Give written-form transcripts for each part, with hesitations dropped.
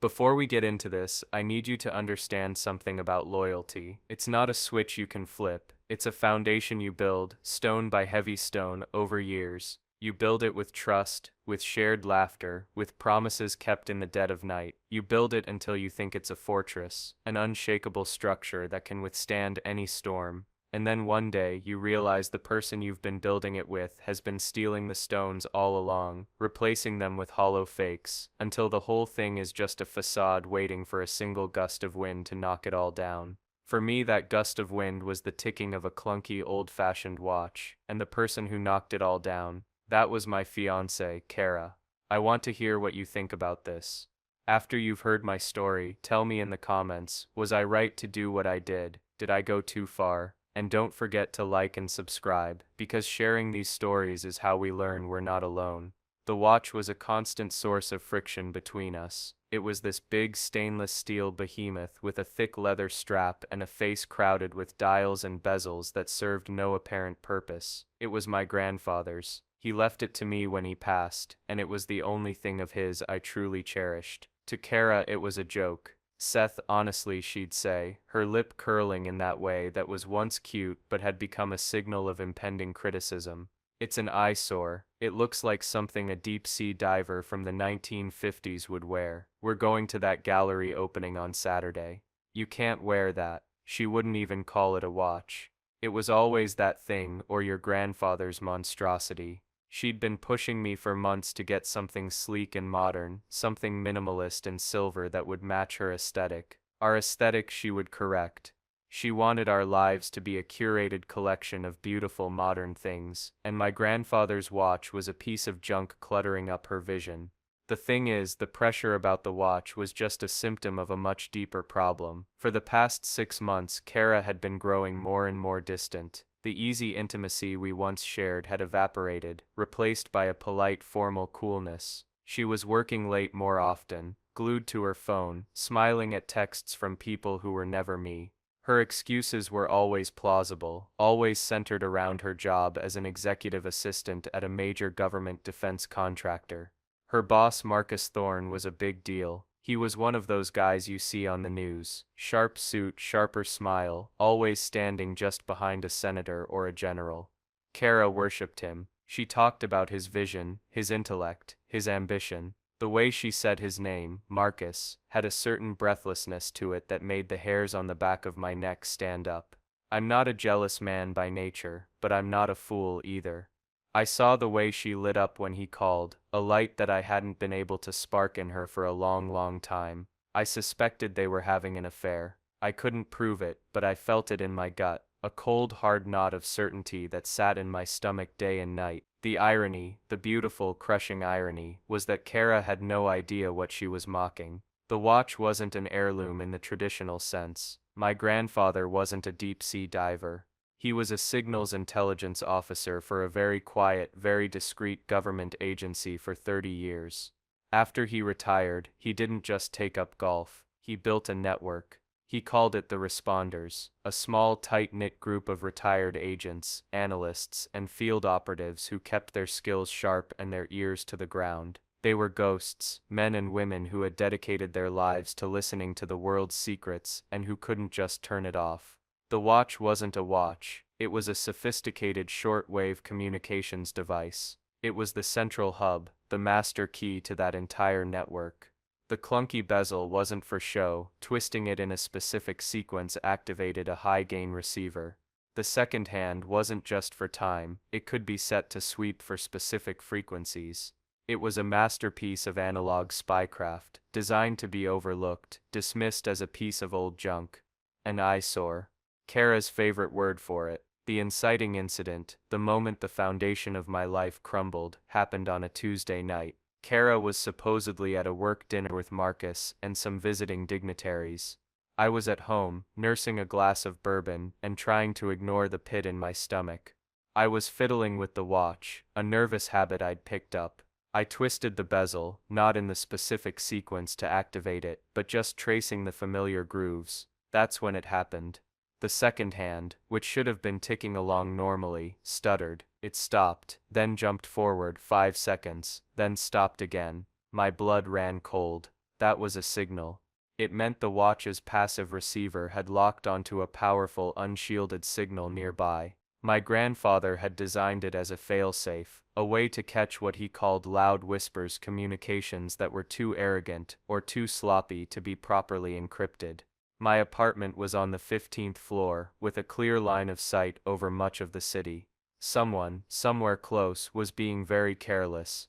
Before we get into this, I need you to understand something about loyalty. It's not a switch you can flip, it's a foundation you build, stone by heavy stone, over years. You build it with trust, with shared laughter, with promises kept in the dead of night. You build it until you think it's a fortress, an unshakable structure that can withstand any storm. And then one day, you realize the person you've been building it with has been stealing the stones all along, replacing them with hollow fakes, until the whole thing is just a facade waiting for a single gust of wind to knock it all down. For me, that gust of wind was the ticking of a clunky old-fashioned watch, and the person who knocked it all down, that was my fiancée, Kara. I want to hear what you think about this. After you've heard my story, tell me in the comments, was I right to do what I did? Did I go too far? And don't forget to like and subscribe, because sharing these stories is how we learn we're not alone. The watch was a constant source of friction between us. It was this big stainless steel behemoth with a thick leather strap and a face crowded with dials and bezels that served no apparent purpose. It was my grandfather's. He left it to me when he passed, and it was the only thing of his I truly cherished. To Kara, it was a joke. Seth, honestly, she'd say, her lip curling in that way that was once cute but had become a signal of impending criticism. It's an eyesore. It looks like something a deep-sea diver from the 1950s would wear. We're going to that gallery opening on Saturday. You can't wear that. She wouldn't even call it a watch. It was always that thing or your grandfather's monstrosity. She'd been pushing me for months to get something sleek and modern, something minimalist and silver that would match her aesthetic. Our aesthetic she would correct. She wanted our lives to be a curated collection of beautiful modern things, and my grandfather's watch was a piece of junk cluttering up her vision. The thing is, the pressure about the watch was just a symptom of a much deeper problem. For the past 6 months, Kara had been growing more and more distant. The easy intimacy we once shared had evaporated, replaced by a polite, formal coolness. She was working late more often, glued to her phone, smiling at texts from people who were never me. Her excuses were always plausible, always centered around her job as an executive assistant at a major government defense contractor. Her boss, Marcus Thorne, was a big deal. He was one of those guys you see on the news. Sharp suit, sharper smile, always standing just behind a senator or a general. Kara worshipped him. She talked about his vision, his intellect, his ambition. The way she said his name, Marcus, had a certain breathlessness to it that made the hairs on the back of my neck stand up. I'm not a jealous man by nature, but I'm not a fool either. I saw the way she lit up when he called, a light that I hadn't been able to spark in her for a long time. I suspected they were having an affair. I couldn't prove it, but I felt it in my gut, a cold, hard knot of certainty that sat in my stomach day and night. The irony, the beautiful, crushing irony, was that Kara had no idea what she was mocking. The watch wasn't an heirloom in the traditional sense. My grandfather wasn't a deep-sea diver. He was a signals intelligence officer for a very quiet, very discreet government agency for 30 years. After he retired, he didn't just take up golf. He built a network. He called it the Responders, a small, tight-knit group of retired agents, analysts, and field operatives who kept their skills sharp and their ears to the ground. They were ghosts, men and women who had dedicated their lives to listening to the world's secrets and who couldn't just turn it off. The watch wasn't a watch. It was a sophisticated short-wave communications device. It was the central hub, the master key to that entire network. The clunky bezel wasn't for show. Twisting it in a specific sequence activated a high-gain receiver. The second hand wasn't just for time. It could be set to sweep for specific frequencies. It was a masterpiece of analog spycraft, designed to be overlooked, dismissed as a piece of old junk. An eyesore. Kara's favorite word for it. The inciting incident, the moment the foundation of my life crumbled, happened on a Tuesday night. Kara was supposedly at a work dinner with Marcus and some visiting dignitaries. I was at home, nursing a glass of bourbon and trying to ignore the pit in my stomach. I was fiddling with the watch, a nervous habit I'd picked up. I twisted the bezel, not in the specific sequence to activate it, but just tracing the familiar grooves. That's when it happened. The second hand, which should have been ticking along normally, stuttered. It stopped, then jumped forward 5 seconds, then stopped again. My blood ran cold. that was a signal. It meant the watch's passive receiver had locked onto a powerful unshielded signal nearby. My grandfather had designed it as a failsafe, a way to catch what he called loud whispers, communications that were too arrogant or too sloppy to be properly encrypted. My apartment was on the 15th floor, with a clear line of sight over much of the city. Someone, somewhere close, was being very careless.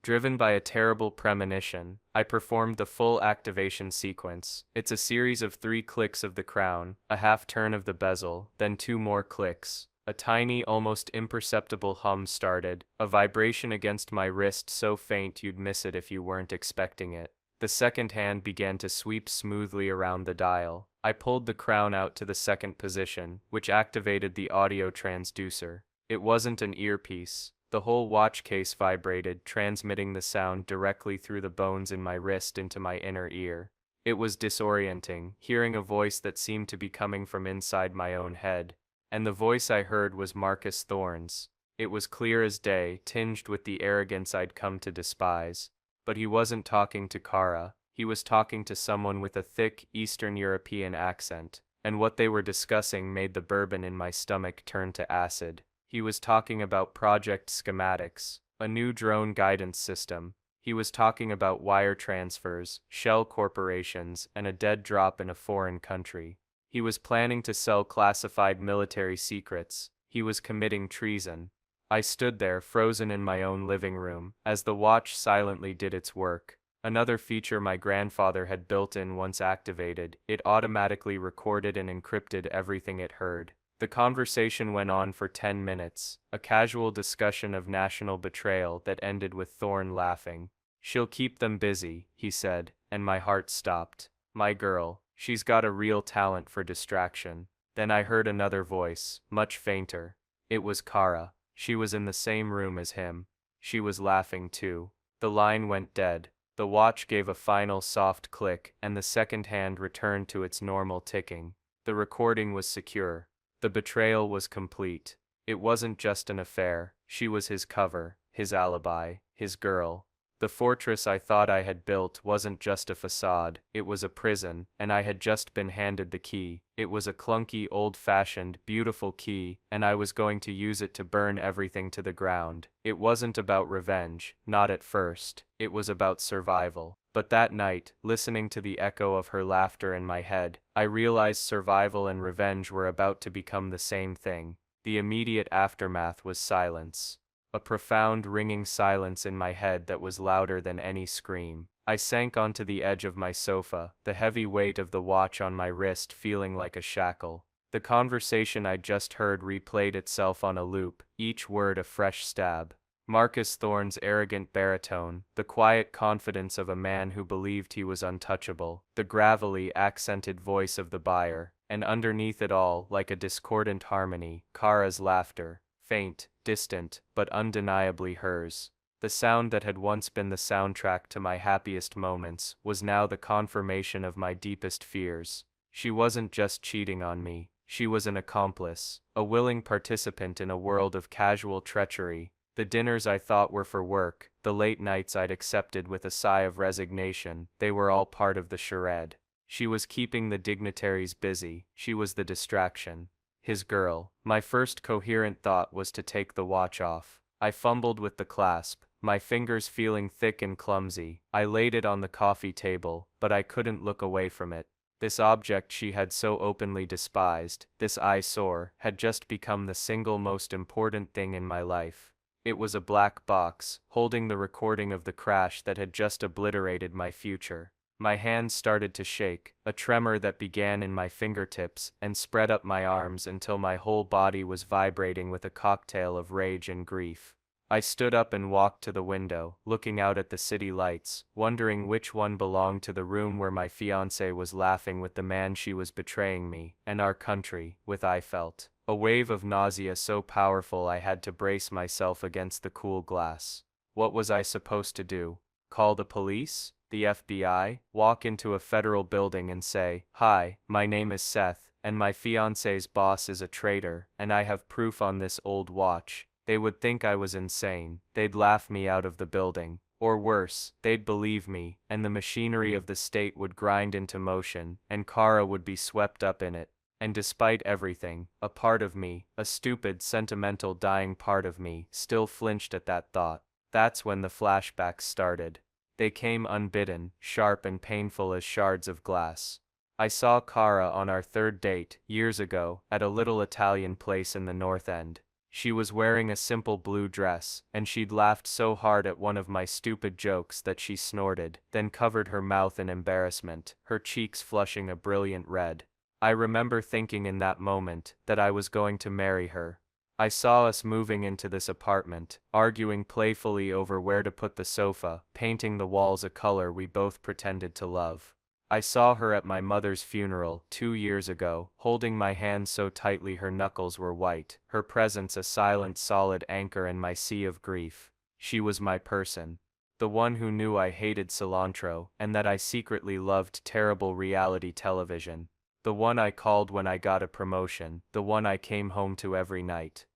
Driven by a terrible premonition, I performed the full activation sequence. It's a series of 3 clicks of the crown, a half turn of the bezel, then 2 more clicks. A tiny, almost imperceptible hum started, a vibration against my wrist so faint you'd miss it if you weren't expecting it. The second hand began to sweep smoothly around the dial. I pulled the crown out to the second position, which activated the audio transducer. It wasn't an earpiece. The whole watch case vibrated, transmitting the sound directly through the bones in my wrist into my inner ear. It was disorienting, hearing a voice that seemed to be coming from inside my own head. And the voice I heard was Marcus Thorne's. It was clear as day, tinged with the arrogance I'd come to despise. But he wasn't talking to Kara. He was talking to someone with a thick, Eastern European accent. And what they were discussing made the bourbon in my stomach turn to acid. He was talking about project schematics, a new drone guidance system. He was talking about wire transfers, shell corporations, and a dead drop in a foreign country. He was planning to sell classified military secrets. He was committing treason. I stood there, frozen in my own living room, as the watch silently did its work. Another feature my grandfather had built in once activated, it automatically recorded and encrypted everything it heard. The conversation went on for 10 minutes, a casual discussion of national betrayal that ended with Thorne laughing. "She'll keep them busy," he said, and my heart stopped. "My girl, she's got a real talent for distraction." Then I heard another voice, much fainter. It was Kara. She was in the same room as him. She was laughing too. The line went dead. The watch gave a final soft click, and the second hand returned to its normal ticking. The recording was secure. The betrayal was complete. It wasn't just an affair. She was his cover, his alibi, his girl. The fortress I thought I had built wasn't just a facade, it was a prison, and I had just been handed the key. It was a clunky, old-fashioned, beautiful key, and I was going to use it to burn everything to the ground. It wasn't about revenge, not at first. It was about survival. But that night, listening to the echo of her laughter in my head, I realized survival and revenge were about to become the same thing. The immediate aftermath was silence. A profound, ringing silence in my head that was louder than any scream. I sank onto the edge of my sofa, the heavy weight of the watch on my wrist feeling like a shackle. The conversation I'd just heard replayed itself on a loop, each word a fresh stab. Marcus Thorne's arrogant baritone, the quiet confidence of a man who believed he was untouchable, the gravelly, accented voice of the buyer, and underneath it all, like a discordant harmony, Kara's laughter, faint, distant, but undeniably hers. The sound that had once been the soundtrack to my happiest moments was now the confirmation of my deepest fears. She wasn't just cheating on me, she was an accomplice, a willing participant in a world of casual treachery. The dinners I thought were for work, the late nights I'd accepted with a sigh of resignation, they were all part of the charade. She was keeping the dignitaries busy, she was the distraction. His girl. My first coherent thought was to take the watch off. I fumbled with the clasp, my fingers feeling thick and clumsy. I laid it on the coffee table, but I couldn't look away from it. This object she had so openly despised, this eyesore, had just become the single most important thing in my life. It was a black box, holding the recording of the crash that had just obliterated my future. My hands started to shake, a tremor that began in my fingertips and spread up my arms until my whole body was vibrating with a cocktail of rage and grief. I stood up and walked to the window, looking out at the city lights, wondering which one belonged to the room where my fiancée was laughing with the man she was betraying me, and our country, with I felt a wave of nausea so powerful I had to brace myself against the cool glass. What was I supposed to do? Call the police? The FBI? Walk into a federal building and say, "Hi, my name is Seth, and my fiancé's boss is a traitor, and I have proof on this old watch." They would think I was insane. They'd laugh me out of the building. Or worse, they'd believe me, and the machinery of the state would grind into motion, and Kara would be swept up in it. And despite everything, a part of me, a stupid, sentimental, dying part of me, still flinched at that thought. That's when the flashbacks started. They came unbidden, sharp and painful as shards of glass. I saw Kara on our third date, years ago, at a little Italian place in the North End. She was wearing a simple blue dress, and she'd laughed so hard at one of my stupid jokes that she snorted, then covered her mouth in embarrassment, her cheeks flushing a brilliant red. I remember thinking in that moment that I was going to marry her. I saw us moving into this apartment, arguing playfully over where to put the sofa, painting the walls a color we both pretended to love. I saw her at my mother's funeral 2 years ago, holding my hand so tightly her knuckles were white, her presence a silent, solid anchor in my sea of grief. She was my person. The one who knew I hated cilantro, and that I secretly loved terrible reality television. The one I called when I got a promotion, the one I came home to every night.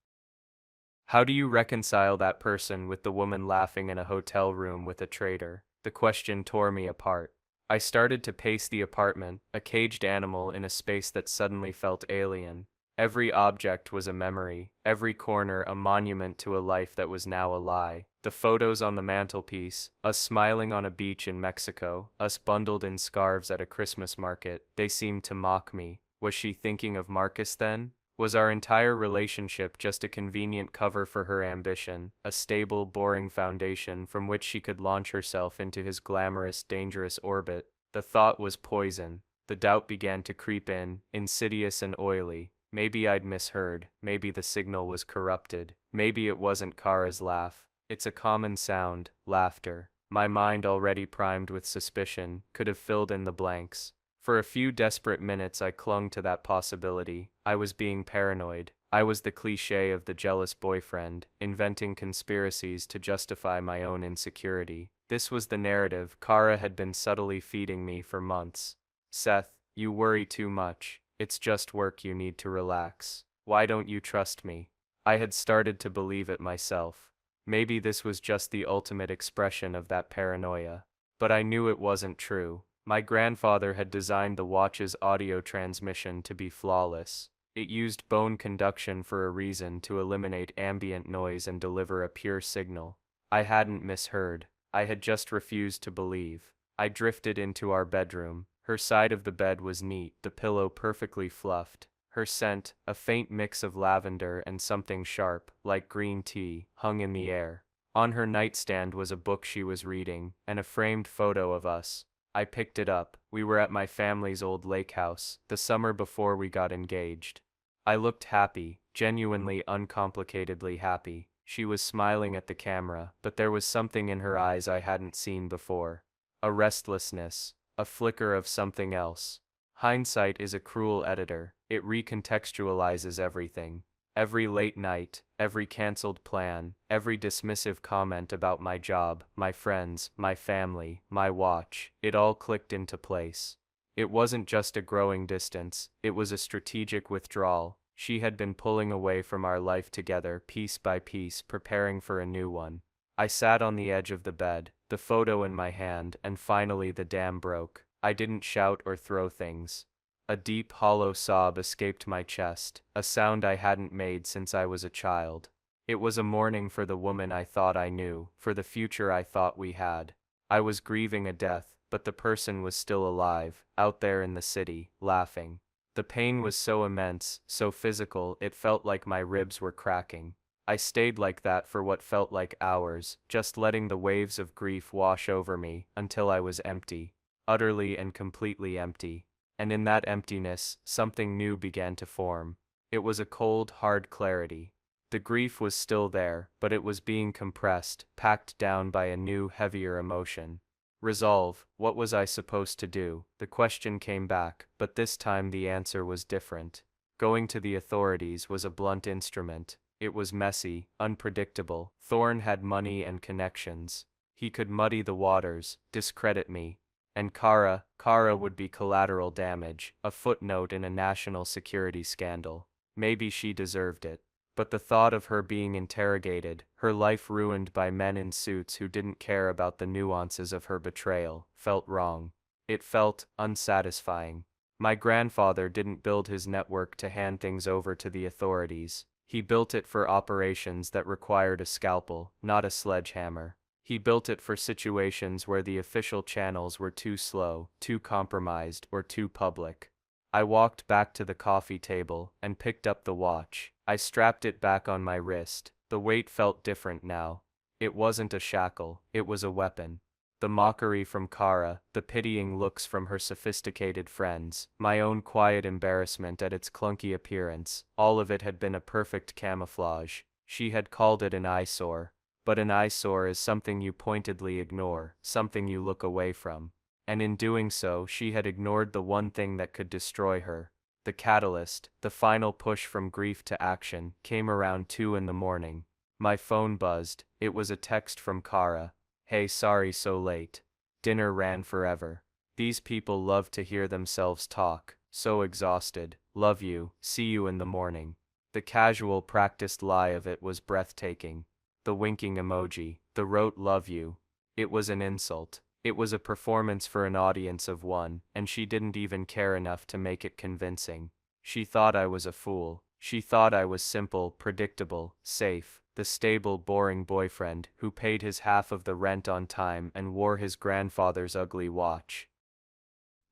How do you reconcile that person with the woman laughing in a hotel room with a traitor? The question tore me apart. I started to pace the apartment, a caged animal in a space that suddenly felt alien. Every object was a memory, every corner a monument to a life that was now a lie. The photos on the mantelpiece, us smiling on a beach in Mexico, us bundled in scarves at a Christmas market, they seemed to mock me. Was she thinking of Marcus then? Was our entire relationship just a convenient cover for her ambition, a stable, boring foundation from which she could launch herself into his glamorous, dangerous orbit? The thought was poison. The doubt began to creep in, insidious and oily. Maybe I'd misheard, maybe the signal was corrupted, maybe it wasn't Kara's laugh. It's a common sound, laughter. My mind, already primed with suspicion, could have filled in the blanks. For a few desperate minutes I clung to that possibility. I was being paranoid. I was the cliché of the jealous boyfriend, inventing conspiracies to justify my own insecurity. This was the narrative Kara had been subtly feeding me for months. Seth, you worry too much. It's just work, you need to relax. Why don't you trust me? I had started to believe it myself. Maybe this was just the ultimate expression of that paranoia. But I knew it wasn't true. My grandfather had designed the watch's audio transmission to be flawless. It used bone conduction for a reason, to eliminate ambient noise and deliver a pure signal. I hadn't misheard. I had just refused to believe. I drifted into our bedroom. Her side of the bed was neat, the pillow perfectly fluffed. Her scent, a faint mix of lavender and something sharp, like green tea, hung in the air. On her nightstand was a book she was reading, and a framed photo of us. I picked it up. We were at my family's old lake house, the summer before we got engaged. I looked happy, genuinely, uncomplicatedly happy. She was smiling at the camera, but there was something in her eyes I hadn't seen before. A restlessness, a flicker of something else. Hindsight is a cruel editor. It recontextualizes everything. Every late night, every canceled plan, every dismissive comment about my job, my friends, my family, my watch, it all clicked into place. It wasn't just a growing distance, it was a strategic withdrawal. She had been pulling away from our life together, piece by piece, preparing for a new one. I sat on the edge of the bed, the photo in my hand, and finally the dam broke. I didn't shout or throw things. A deep, hollow sob escaped my chest, a sound I hadn't made since I was a child. It was a mourning for the woman I thought I knew, for the future I thought we had. I was grieving a death, but the person was still alive, out there in the city, laughing. The pain was so immense, so physical, it felt like my ribs were cracking. I stayed like that for what felt like hours, just letting the waves of grief wash over me, until I was empty. Utterly and completely empty. And in that emptiness, something new began to form. It was a cold, hard clarity. The grief was still there, but it was being compressed, packed down by a new, heavier emotion. Resolve. What was I supposed to do? The question came back, but this time the answer was different. Going to the authorities was a blunt instrument. It was messy, unpredictable. Thorne had money and connections. He could muddy the waters, discredit me. And Kara would be collateral damage, a footnote in a national security scandal. Maybe she deserved it. But the thought of her being interrogated, her life ruined by men in suits who didn't care about the nuances of her betrayal, felt wrong. It felt unsatisfying. My grandfather didn't build his network to hand things over to the authorities. He built it for operations that required a scalpel, not a sledgehammer. He built it for situations where the official channels were too slow, too compromised, or too public. I walked back to the coffee table and picked up the watch. I strapped it back on my wrist. The weight felt different now. It wasn't a shackle, it was a weapon. The mockery from Kara, the pitying looks from her sophisticated friends, my own quiet embarrassment at its clunky appearance, all of it had been a perfect camouflage. She had called it an eyesore. But an eyesore is something you pointedly ignore, something you look away from. And in doing so, she had ignored the one thing that could destroy her. The catalyst, the final push from grief to action, came around 2 in the morning. My phone buzzed. It was a text from Kara. Hey, sorry so late. Dinner ran forever. These people love to hear themselves talk. So exhausted. Love you. See you in the morning. The casual, practiced lie of it was breathtaking. The winking emoji, the rote love you. It was an insult. It was a performance for an audience of one, and she didn't even care enough to make it convincing. She thought I was a fool. She thought I was simple, predictable, safe, the stable, boring boyfriend who paid his half of the rent on time and wore his grandfather's ugly watch.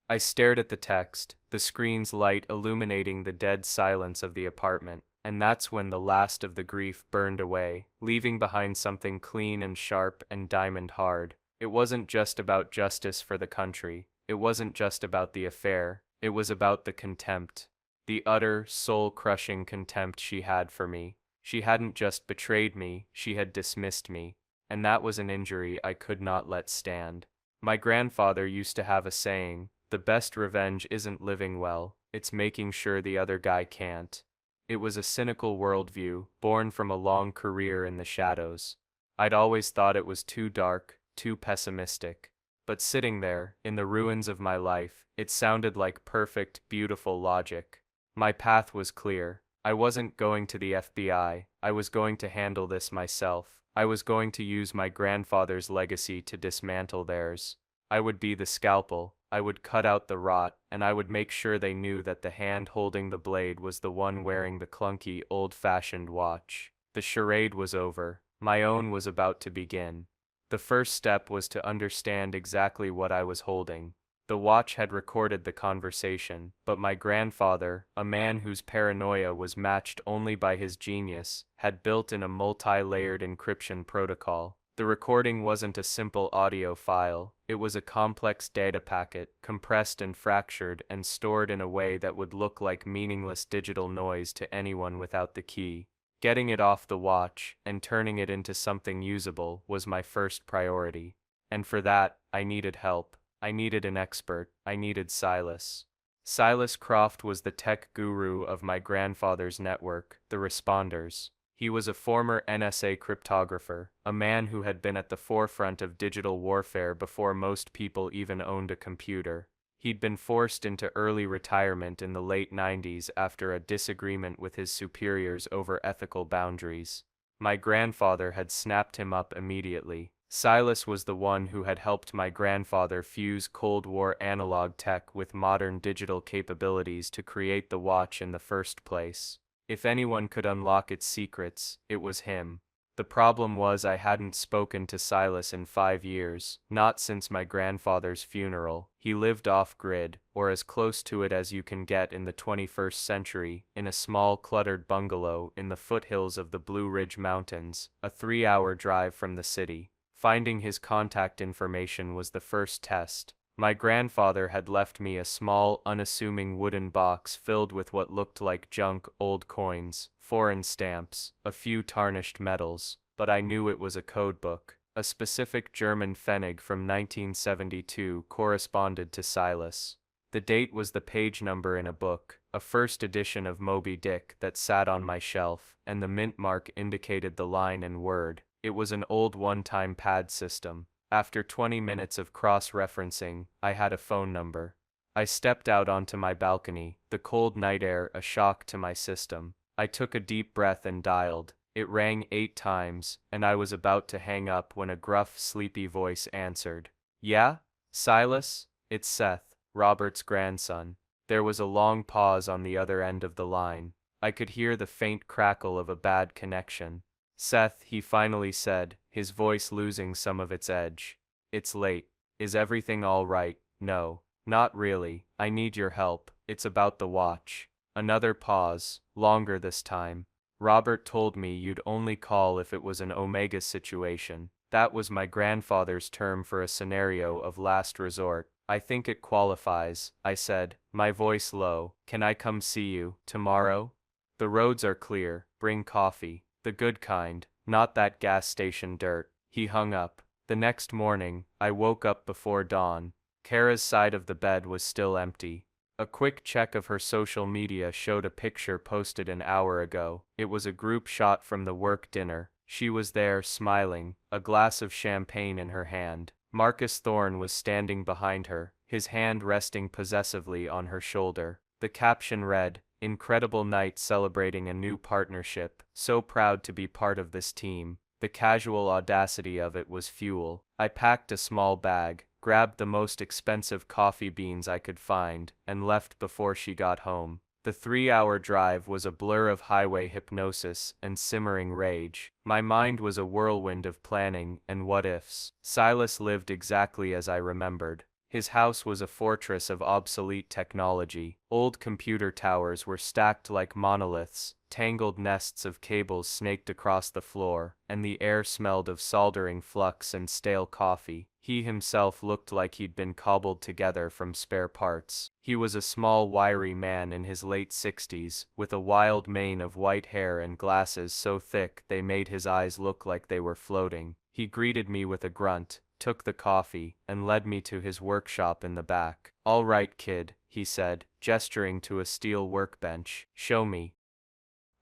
I stared at the text, the screen's light illuminating the dead silence of the apartment. And that's when the last of the grief burned away, leaving behind something clean and sharp and diamond hard. It wasn't just about justice for the country. It wasn't just about the affair. It was about the contempt. The utter, soul-crushing contempt she had for me. She hadn't just betrayed me, she had dismissed me. And that was an injury I could not let stand. My grandfather used to have a saying, the best revenge isn't living well, it's making sure the other guy can't. It was a cynical worldview, born from a long career in the shadows. I'd always thought it was too dark, too pessimistic. But sitting there, in the ruins of my life, it sounded like perfect, beautiful logic. My path was clear. I wasn't going to the FBI. I was going to handle this myself. I was going to use my grandfather's legacy to dismantle theirs. I would be the scalpel. I would cut out the rot, and I would make sure they knew that the hand holding the blade was the one wearing the clunky, old-fashioned watch. The charade was over. My own was about to begin. The first step was to understand exactly what I was holding. The watch had recorded the conversation, but my grandfather, a man whose paranoia was matched only by his genius, had built in a multi-layered encryption protocol. The recording wasn't a simple audio file, it was a complex data packet, compressed and fractured and stored in a way that would look like meaningless digital noise to anyone without the key. Getting it off the watch and turning it into something usable was my first priority. And for that, I needed help. I needed an expert. I needed Silas. Silas Croft was the tech guru of my grandfather's network, the Responders. He was a former NSA cryptographer, a man who had been at the forefront of digital warfare before most people even owned a computer. He'd been forced into early retirement in the late 90s after a disagreement with his superiors over ethical boundaries. My grandfather had snapped him up immediately. Silas was the one who had helped my grandfather fuse Cold War analog tech with modern digital capabilities to create the watch in the first place. If anyone could unlock its secrets, it was him. The problem was I hadn't spoken to Silas in 5 years, not since my grandfather's funeral. He lived off-grid, or as close to it as you can get in the 21st century, in a small cluttered bungalow in the foothills of the Blue Ridge Mountains, a 3-hour drive from the city. Finding his contact information was the first test. My grandfather had left me a small, unassuming wooden box filled with what looked like junk, old coins, foreign stamps, a few tarnished medals, but I knew it was a codebook. A specific German Pfennig from 1972 corresponded to Silas. The date was the page number in a book, a first edition of Moby Dick that sat on my shelf, and the mint mark indicated the line and word. It was an old one-time pad system. After 20 minutes of cross-referencing, I had a phone number. I stepped out onto my balcony, the cold night air a shock to my system. I took a deep breath and dialed. It rang 8 times, and I was about to hang up when a gruff, sleepy voice answered. Yeah? Silas? It's Seth, Robert's grandson. There was a long pause on the other end of the line. I could hear the faint crackle of a bad connection. Seth, he finally said, his voice losing some of its edge. It's late. Is everything all right? No. Not really. I need your help. It's about the watch. Another pause, longer this time. Robert told me you'd only call if it was an Omega situation. That was my grandfather's term for a scenario of last resort. I think it qualifies, I said, my voice low. Can I come see you tomorrow? The roads are clear. Bring coffee. The good kind, not that gas station dirt. He hung up. The next morning, I woke up before dawn. Kara's side of the bed was still empty. A quick check of her social media showed a picture posted an hour ago. It was a group shot from the work dinner. She was there, smiling, a glass of champagne in her hand. Marcus Thorne was standing behind her, his hand resting possessively on her shoulder. The caption read, "Incredible night celebrating a new partnership. So proud to be part of this team." The casual audacity of it was fuel. I packed a small bag, grabbed the most expensive coffee beans I could find, and left before she got home. The 3-hour drive was a blur of highway hypnosis and simmering rage. My mind was a whirlwind of planning and what-ifs. Silas lived exactly as I remembered. His house was a fortress of obsolete technology. Old computer towers were stacked like monoliths, tangled nests of cables snaked across the floor, and the air smelled of soldering flux and stale coffee. He himself looked like he'd been cobbled together from spare parts. He was a small, wiry man in his late 60s, with a wild mane of white hair and glasses so thick they made his eyes look like they were floating. He greeted me with a grunt, took the coffee, and led me to his workshop in the back. "All right, kid," he said, gesturing to a steel workbench. "Show me."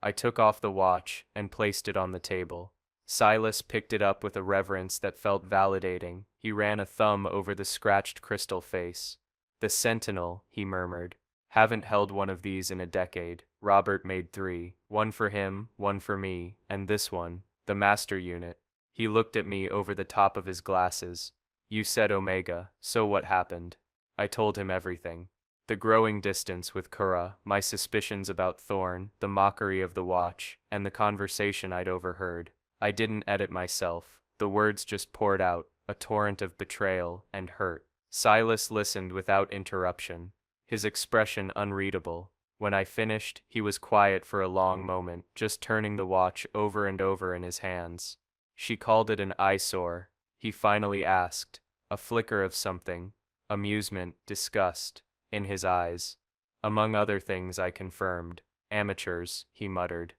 I took off the watch and placed it on the table. Silas picked it up with a reverence that felt validating. He ran a thumb over the scratched crystal face. "The Sentinel," he murmured. "Haven't held one of these in a decade." Robert made 3. One for him, one for me, and this one, the master unit. He looked at me over the top of his glasses. "You said Omega, so what happened?" I told him everything. The growing distance with Kura, my suspicions about Thorne, the mockery of the watch, and the conversation I'd overheard. I didn't edit myself. The words just poured out, a torrent of betrayal and hurt. Silas listened without interruption, his expression unreadable. When I finished, he was quiet for a long moment, just turning the watch over and over in his hands. "She called it an eyesore," he finally asked, a flicker of something, amusement, disgust, in his eyes. "Among other things," I confirmed. "Amateurs," he muttered.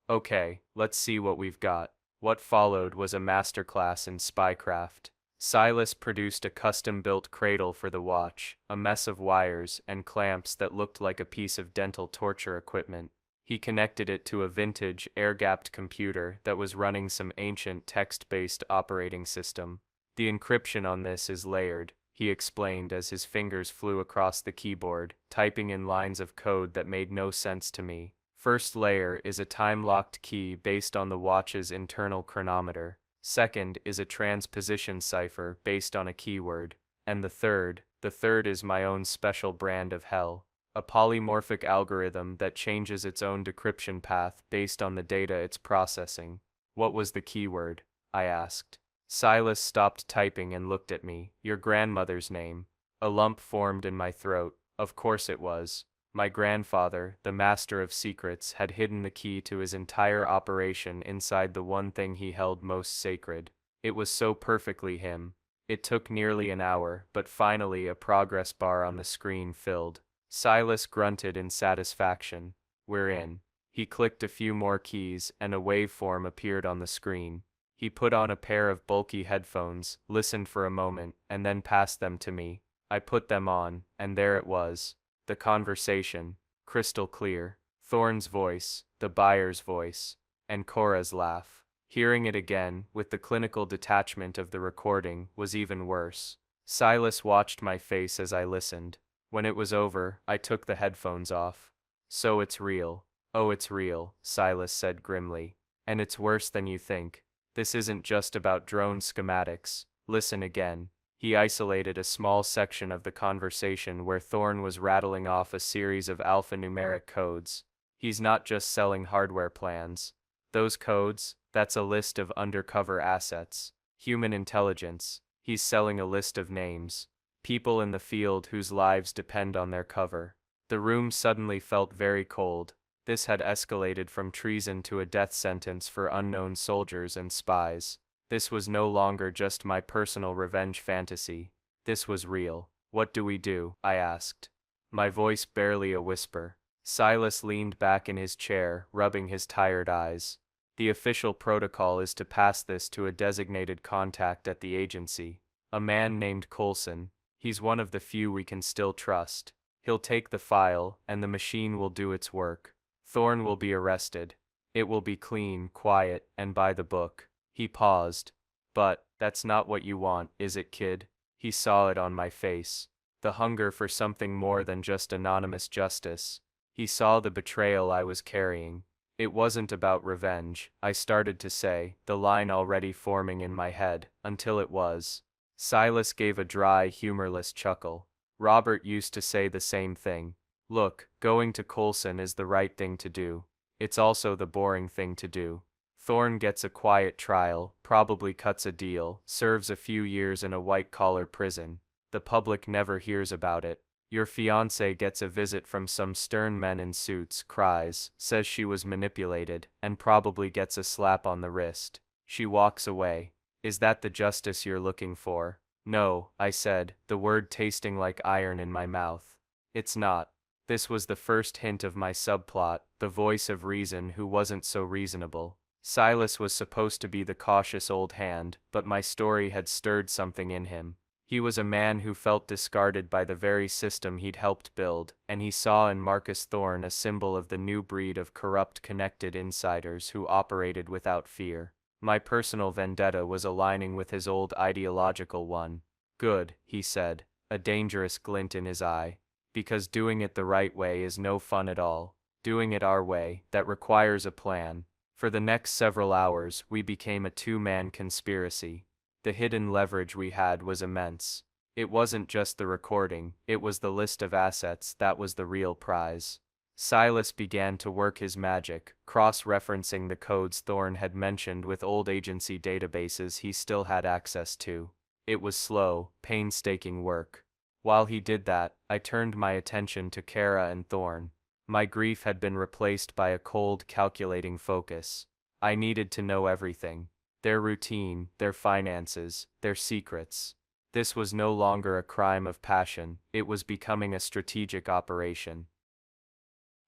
"Okay, let's see what we've got." What followed was a masterclass in spycraft. Silas produced a custom-built cradle for the watch, a mess of wires and clamps that looked like a piece of dental torture equipment. He connected it to a vintage, air-gapped computer that was running some ancient text-based operating system. "The encryption on this is layered," he explained as his fingers flew across the keyboard, typing in lines of code that made no sense to me. "First layer is a time-locked key based on the watch's internal chronometer. Second is a transposition cipher based on a keyword. And the third is my own special brand of hell. A polymorphic algorithm that changes its own decryption path based on the data it's processing." "What was the keyword?" I asked. Silas stopped typing and looked at me. "Your grandmother's name." A lump formed in my throat. Of course it was. My grandfather, the master of secrets, had hidden the key to his entire operation inside the one thing he held most sacred. It was so perfectly him. It took nearly an hour, but finally a progress bar on the screen filled. Silas grunted in satisfaction. "We're in." He clicked a few more keys and a waveform appeared on the screen. He put on a pair of bulky headphones, listened for a moment, and then passed them to me. I put them on, and there it was. The conversation, crystal clear. Thorne's voice, the buyer's voice, and Cora's laugh. Hearing it again, with the clinical detachment of the recording, was even worse. Silas watched my face as I listened. When it was over, I took the headphones off. "So it's real." Oh, it's real, Silas said grimly. And it's worse than you think. This isn't just about drone schematics. Listen again. He isolated a small section of the conversation where Thorne was rattling off a series of alphanumeric codes. He's not just selling hardware plans. Those codes, that's a list of undercover assets. Human intelligence. He's selling a list of names. People in the field whose lives depend on their cover. The room suddenly felt very cold. This had escalated from treason to a death sentence for unknown soldiers and spies. This was no longer just my personal revenge fantasy. This was real. What do we do? I asked. My voice barely a whisper. Silas leaned back in his chair, rubbing his tired eyes. The official protocol is to pass this to a designated contact at the agency. A man named Coulson. He's one of the few we can still trust. He'll take the file, and the machine will do its work. Thorne will be arrested. It will be clean, quiet, and by the book. He paused. But, that's not what you want, is it, kid? He saw it on my face. The hunger for something more than just anonymous justice. He saw the betrayal I was carrying. It wasn't about revenge, I started to say, the line already forming in my head, until it was. Silas gave a dry, humorless chuckle. Robert used to say the same thing. Look, going to Coulson is the right thing to do. It's also the boring thing to do. Thorne gets a quiet trial, probably cuts a deal, serves a few years in a white-collar prison. The public never hears about it. Your fiancée gets a visit from some stern men in suits, cries, says she was manipulated, and probably gets a slap on the wrist. She walks away. Is that the justice you're looking for? No, I said, the word tasting like iron in my mouth. It's not. This was the first hint of my subplot, the voice of reason who wasn't so reasonable. Silas was supposed to be the cautious old hand, but my story had stirred something in him. He was a man who felt discarded by the very system he'd helped build, and he saw in Marcus Thorne a symbol of the new breed of corrupt connected insiders who operated without fear. My personal vendetta was aligning with his old ideological one. Good, he said, a dangerous glint in his eye. Because doing it the right way is no fun at all. Doing it our way, that requires a plan. For the next several hours, we became a two-man conspiracy. The hidden leverage we had was immense. It wasn't just the recording, it was the list of assets that was the real prize. Silas began to work his magic, cross-referencing the codes Thorne had mentioned with old agency databases he still had access to. It was slow, painstaking work. While he did that, I turned my attention to Kara and Thorne. My grief had been replaced by a cold, calculating focus. I needed to know everything. Their routine, their finances, their secrets. This was no longer a crime of passion, it was becoming a strategic operation.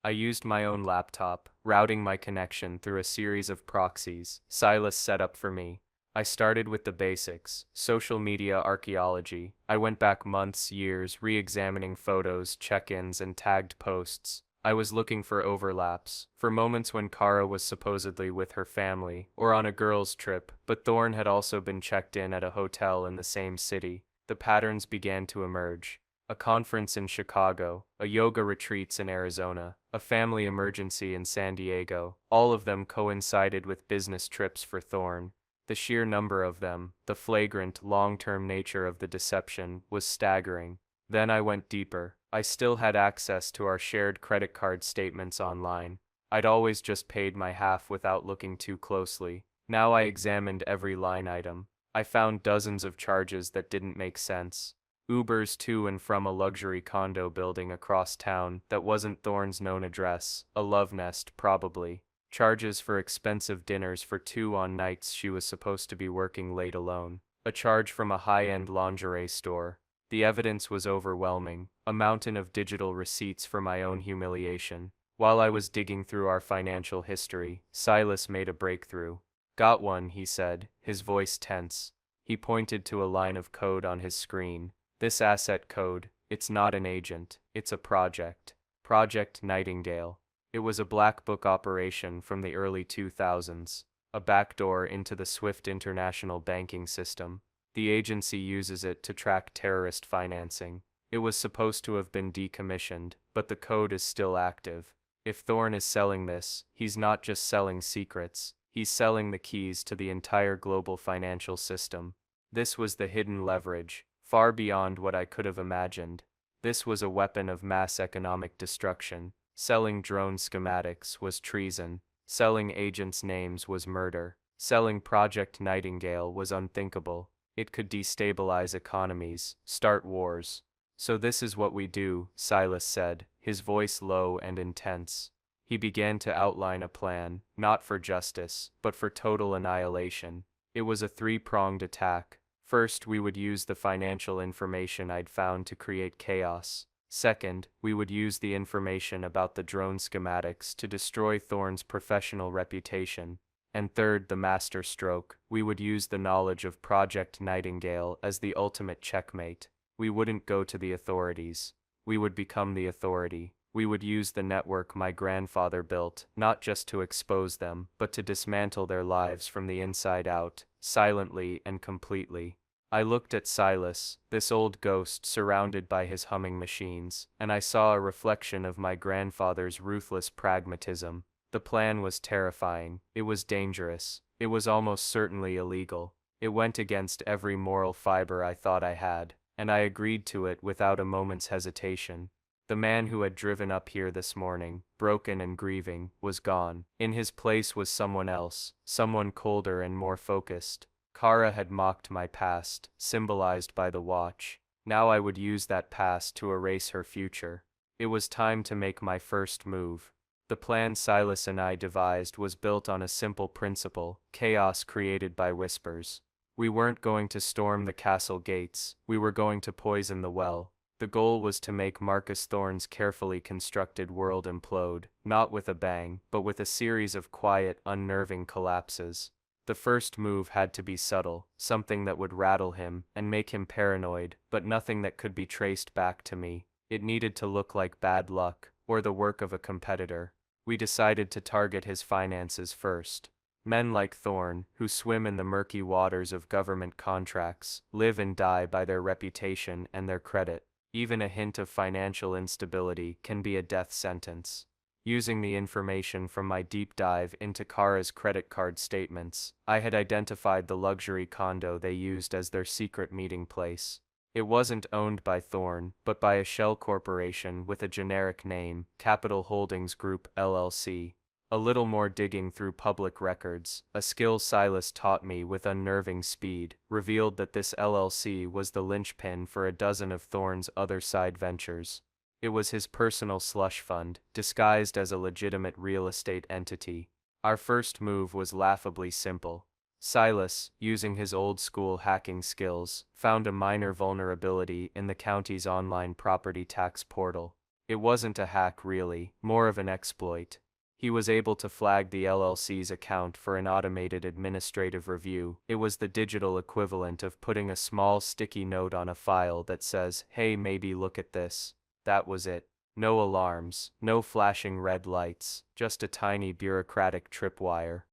I used my own laptop, routing my connection through a series of proxies Silas set up for me. I started with the basics, social media archaeology. I went back months, years, re-examining photos, check-ins, and tagged posts. I was looking for overlaps, for moments when Kara was supposedly with her family, or on a girls' trip, but Thorne had also been checked in at a hotel in the same city. The patterns began to emerge. A conference in Chicago, a yoga retreats in Arizona, a family emergency in San Diego, all of them coincided with business trips for Thorne. The sheer number of them, the flagrant, long-term nature of the deception, was staggering. Then I went deeper. I still had access to our shared credit card statements online. I'd always just paid my half without looking too closely. Now I examined every line item. I found dozens of charges that didn't make sense. Ubers to and from a luxury condo building across town that wasn't Thorne's known address, a love nest probably. Charges for expensive dinners for two on nights she was supposed to be working late alone. A charge from a high-end lingerie store. The evidence was overwhelming, a mountain of digital receipts for my own humiliation. While I was digging through our financial history, Silas made a breakthrough. Got one, he said, his voice tense. He pointed to a line of code on his screen. This asset code, it's not an agent, it's a project. Project Nightingale. It was a black book operation from the early 2000s, a backdoor into the SWIFT international banking system. The agency uses it to track terrorist financing. It was supposed to have been decommissioned, but the code is still active. If Thorn is selling this, he's not just selling secrets, he's selling the keys to the entire global financial system. This was the hidden leverage, far beyond what I could have imagined. This was a weapon of mass economic destruction. Selling drone schematics was treason. Selling agents' names was murder. Selling Project Nightingale was unthinkable. It could destabilize economies, start wars. So this is what we do, Silas said, his voice low and intense. He began to outline a plan, not for justice, but for total annihilation. It was a three-pronged attack. First, we would use the financial information I'd found to create chaos. Second, we would use the information about the drone schematics to destroy Thorn's professional reputation. And third, the master stroke, we would use the knowledge of Project Nightingale as the ultimate checkmate. We wouldn't go to the authorities. We would become the authority. We would use the network my grandfather built, not just to expose them, but to dismantle their lives from the inside out, silently and completely. I looked at Silas, this old ghost surrounded by his humming machines, and I saw a reflection of my grandfather's ruthless pragmatism. The plan was terrifying. It was dangerous. It was almost certainly illegal. It went against every moral fiber I thought I had, and I agreed to it without a moment's hesitation. The man who had driven up here this morning, broken and grieving, was gone. In his place was someone else, someone colder and more focused. Kara had mocked my past, symbolized by the watch. Now I would use that past to erase her future. It was time to make my first move. The plan Silas and I devised was built on a simple principle: chaos created by whispers. We weren't going to storm the castle gates, we were going to poison the well. The goal was to make Marcus Thorne's carefully constructed world implode, not with a bang, but with a series of quiet, unnerving collapses. The first move had to be subtle, something that would rattle him and make him paranoid, but nothing that could be traced back to me. It needed to look like bad luck, or the work of a competitor. We decided to target his finances first. Men like Thorne, who swim in the murky waters of government contracts, live and die by their reputation and their credit. Even a hint of financial instability can be a death sentence. Using the information from my deep dive into Kara's credit card statements, I had identified the luxury condo they used as their secret meeting place. It wasn't owned by Thorne, but by a shell corporation with a generic name, Capital Holdings Group LLC. A little more digging through public records, a skill Silas taught me with unnerving speed, revealed that this LLC was the linchpin for a dozen of Thorne's other side ventures. It was his personal slush fund, disguised as a legitimate real estate entity. Our first move was laughably simple. Silas, using his old-school hacking skills, found a minor vulnerability in the county's online property tax portal. It wasn't a hack really, more of an exploit. He was able to flag the LLC's account for an automated administrative review. It was the digital equivalent of putting a small sticky note on a file that says, "Hey, maybe look at this." That was it. No alarms, no flashing red lights, just a tiny bureaucratic tripwire.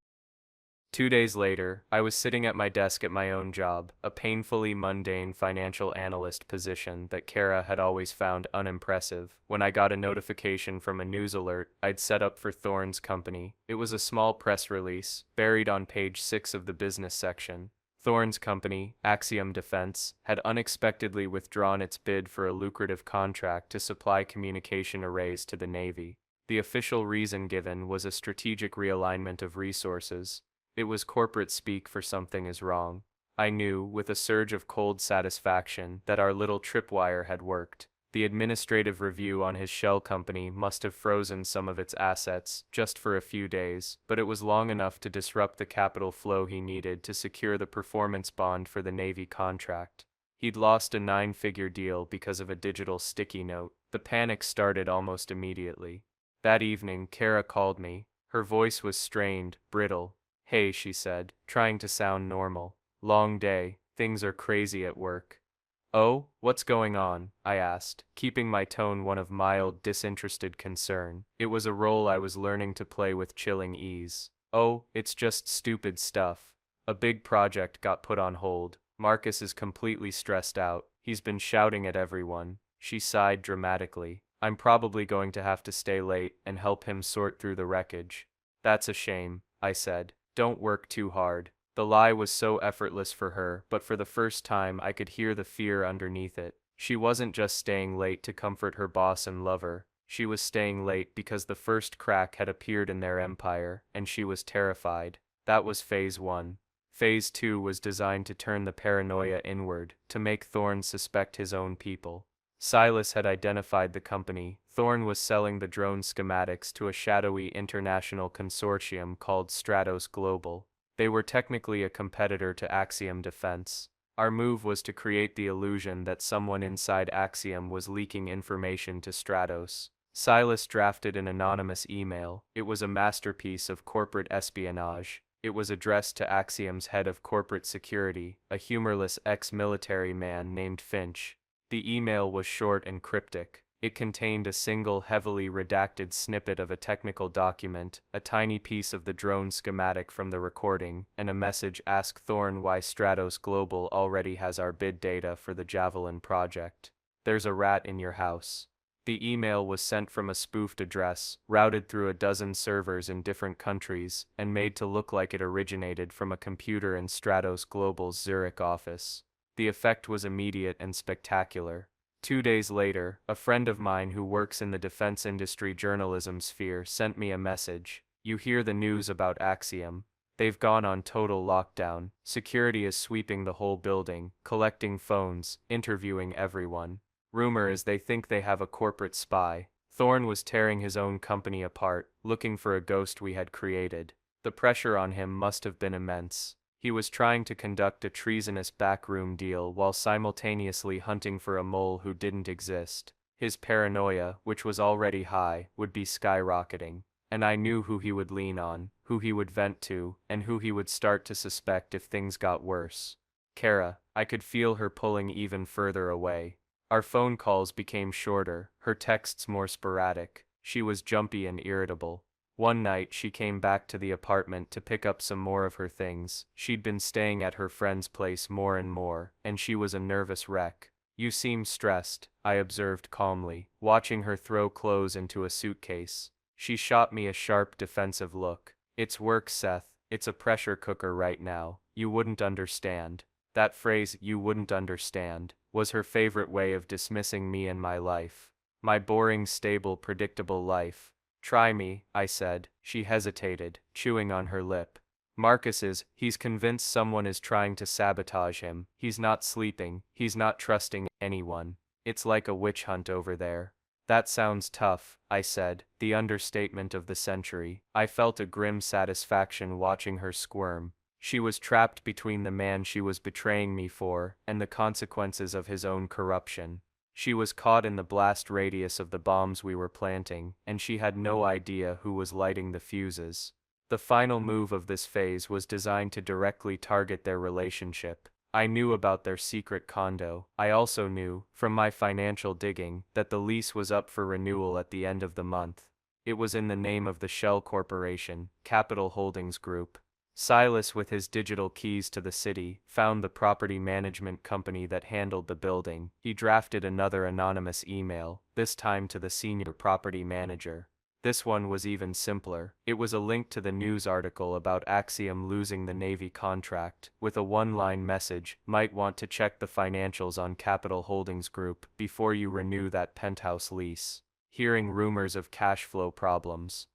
2 days later, I was sitting at my desk at my own job, a painfully mundane financial analyst position that Kara had always found unimpressive, when I got a notification from a news alert I'd set up for Thorne's company. It was a small press release, buried on page 6 of the business section. Thorne's company, Axiom Defense, had unexpectedly withdrawn its bid for a lucrative contract to supply communication arrays to the Navy. The official reason given was a strategic realignment of resources. It was corporate speak for something is wrong. I knew, with a surge of cold satisfaction, that our little tripwire had worked. The administrative review on his shell company must have frozen some of its assets, just for a few days, but it was long enough to disrupt the capital flow he needed to secure the performance bond for the Navy contract. He'd lost a 9-figure deal because of a digital sticky note. The panic started almost immediately. That evening, Kara called me. Her voice was strained, brittle. "Hey," she said, trying to sound normal. "Long day. Things are crazy at work." "Oh, what's going on?" I asked, keeping my tone one of mild, disinterested concern. It was a role I was learning to play with chilling ease. "Oh, it's just stupid stuff. A big project got put on hold. Marcus is completely stressed out. He's been shouting at everyone." She sighed dramatically. I'm probably going to have to stay late and help him sort through the wreckage. That's a shame, I said. Don't work too hard. The lie was so effortless for her, but for the first time I could hear the fear underneath it. She wasn't just staying late to comfort her boss and lover. She was staying late because the first crack had appeared in their empire, and she was terrified. That was phase 1. Phase 2 was designed to turn the paranoia inward, to make Thorne suspect his own people. Silas had identified the company. Thorne was selling the drone schematics to a shadowy international consortium called Stratos Global. They were technically a competitor to Axiom Defense. Our move was to create the illusion that someone inside Axiom was leaking information to Stratos. Silas drafted an anonymous email. It was a masterpiece of corporate espionage. It was addressed to Axiom's head of corporate security, a humorless ex-military man named Finch. The email was short and cryptic. It contained a single heavily redacted snippet of a technical document, a tiny piece of the drone schematic from the recording, and a message: ask Thorne why Stratos Global already has our bid data for the Javelin project. There's a rat in your house. The email was sent from a spoofed address, routed through a dozen servers in different countries, and made to look like it originated from a computer in Stratos Global's Zurich office. The effect was immediate and spectacular. 2 days later, a friend of mine who works in the defense industry journalism sphere sent me a message. You hear the news about Axiom. They've gone on total lockdown. Security is sweeping the whole building, collecting phones, interviewing everyone. Rumor is they think they have a corporate spy. Thorne was tearing his own company apart, looking for a ghost we had created. The pressure on him must have been immense. He was trying to conduct a treasonous backroom deal while simultaneously hunting for a mole who didn't exist. His paranoia, which was already high, would be skyrocketing. And I knew who he would lean on, who he would vent to, and who he would start to suspect if things got worse. Kara. I could feel her pulling even further away. Our phone calls became shorter, her texts more sporadic. She was jumpy and irritable. One night she came back to the apartment to pick up some more of her things. She'd been staying at her friend's place more and more, and she was a nervous wreck. You seem stressed, I observed calmly, watching her throw clothes into a suitcase. She shot me a sharp, defensive look. It's work, Seth. It's a pressure cooker right now. You wouldn't understand. That phrase, you wouldn't understand, was her favorite way of dismissing me and my life. My boring, stable, predictable life. Try me, I said. She hesitated, chewing on her lip. He's convinced someone is trying to sabotage him. He's not sleeping. He's not trusting anyone. It's like a witch hunt over there. That sounds tough, I said, the understatement of the century. I felt a grim satisfaction watching her squirm. She was trapped between the man she was betraying me for and the consequences of his own corruption. She was caught in the blast radius of the bombs we were planting, and she had no idea who was lighting the fuses. The final move of this phase was designed to directly target their relationship. I knew about their secret condo. I also knew, from my financial digging, that the lease was up for renewal at the end of the month. It was in the name of the Shell Corporation, Capital Holdings Group. Silas, with his digital keys to the city, found the property management company that handled the building. He drafted another anonymous email, this time to the senior property manager. This one was even simpler. It was a link to the news article about Axiom losing the Navy contract, with a one-line message: might want to check the financials on Capital Holdings Group before you renew that penthouse lease. Hearing rumors of cash flow problems.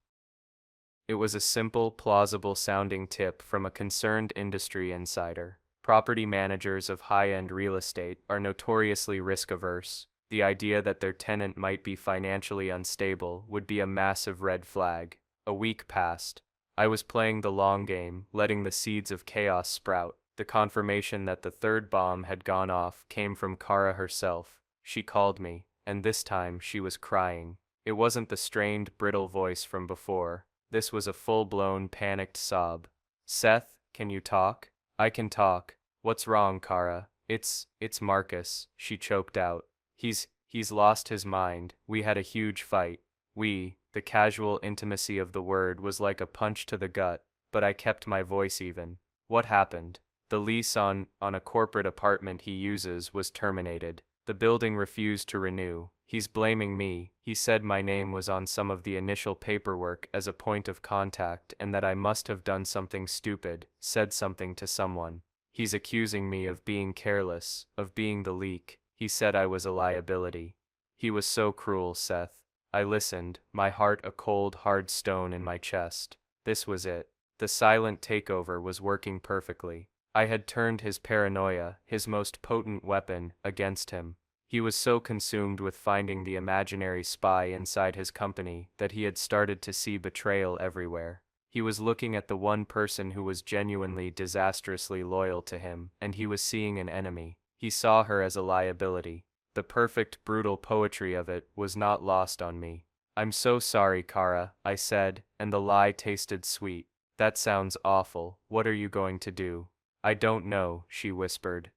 It was a simple, plausible-sounding tip from a concerned industry insider. Property managers of high-end real estate are notoriously risk-averse. The idea that their tenant might be financially unstable would be a massive red flag. A week passed. I was playing the long game, letting the seeds of chaos sprout. The confirmation that the third bomb had gone off came from Kara herself. She called me, and this time she was crying. It wasn't the strained, brittle voice from before. This was a full-blown, panicked sob. Seth, can you talk? I can talk. What's wrong, Kara? It's Marcus, she choked out. He's lost his mind. We had a huge fight. The casual intimacy of the word was like a punch to the gut, but I kept my voice even. What happened? The lease on a corporate apartment he uses was terminated. The building refused to renew. He's blaming me. He said my name was on some of the initial paperwork as a point of contact and that I must have done something stupid, said something to someone. He's accusing me of being careless, of being the leak. He said I was a liability. He was so cruel, Seth. I listened, my heart a cold, hard stone in my chest. This was it. The silent takeover was working perfectly. I had turned his paranoia, his most potent weapon, against him. He was so consumed with finding the imaginary spy inside his company that he had started to see betrayal everywhere. He was looking at the one person who was genuinely disastrously loyal to him, and he was seeing an enemy. He saw her as a liability. The perfect, brutal poetry of it was not lost on me. "I'm so sorry, Kara," I said, and the lie tasted sweet. "That sounds awful. What are you going to do?" "I don't know," she whispered.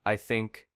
I think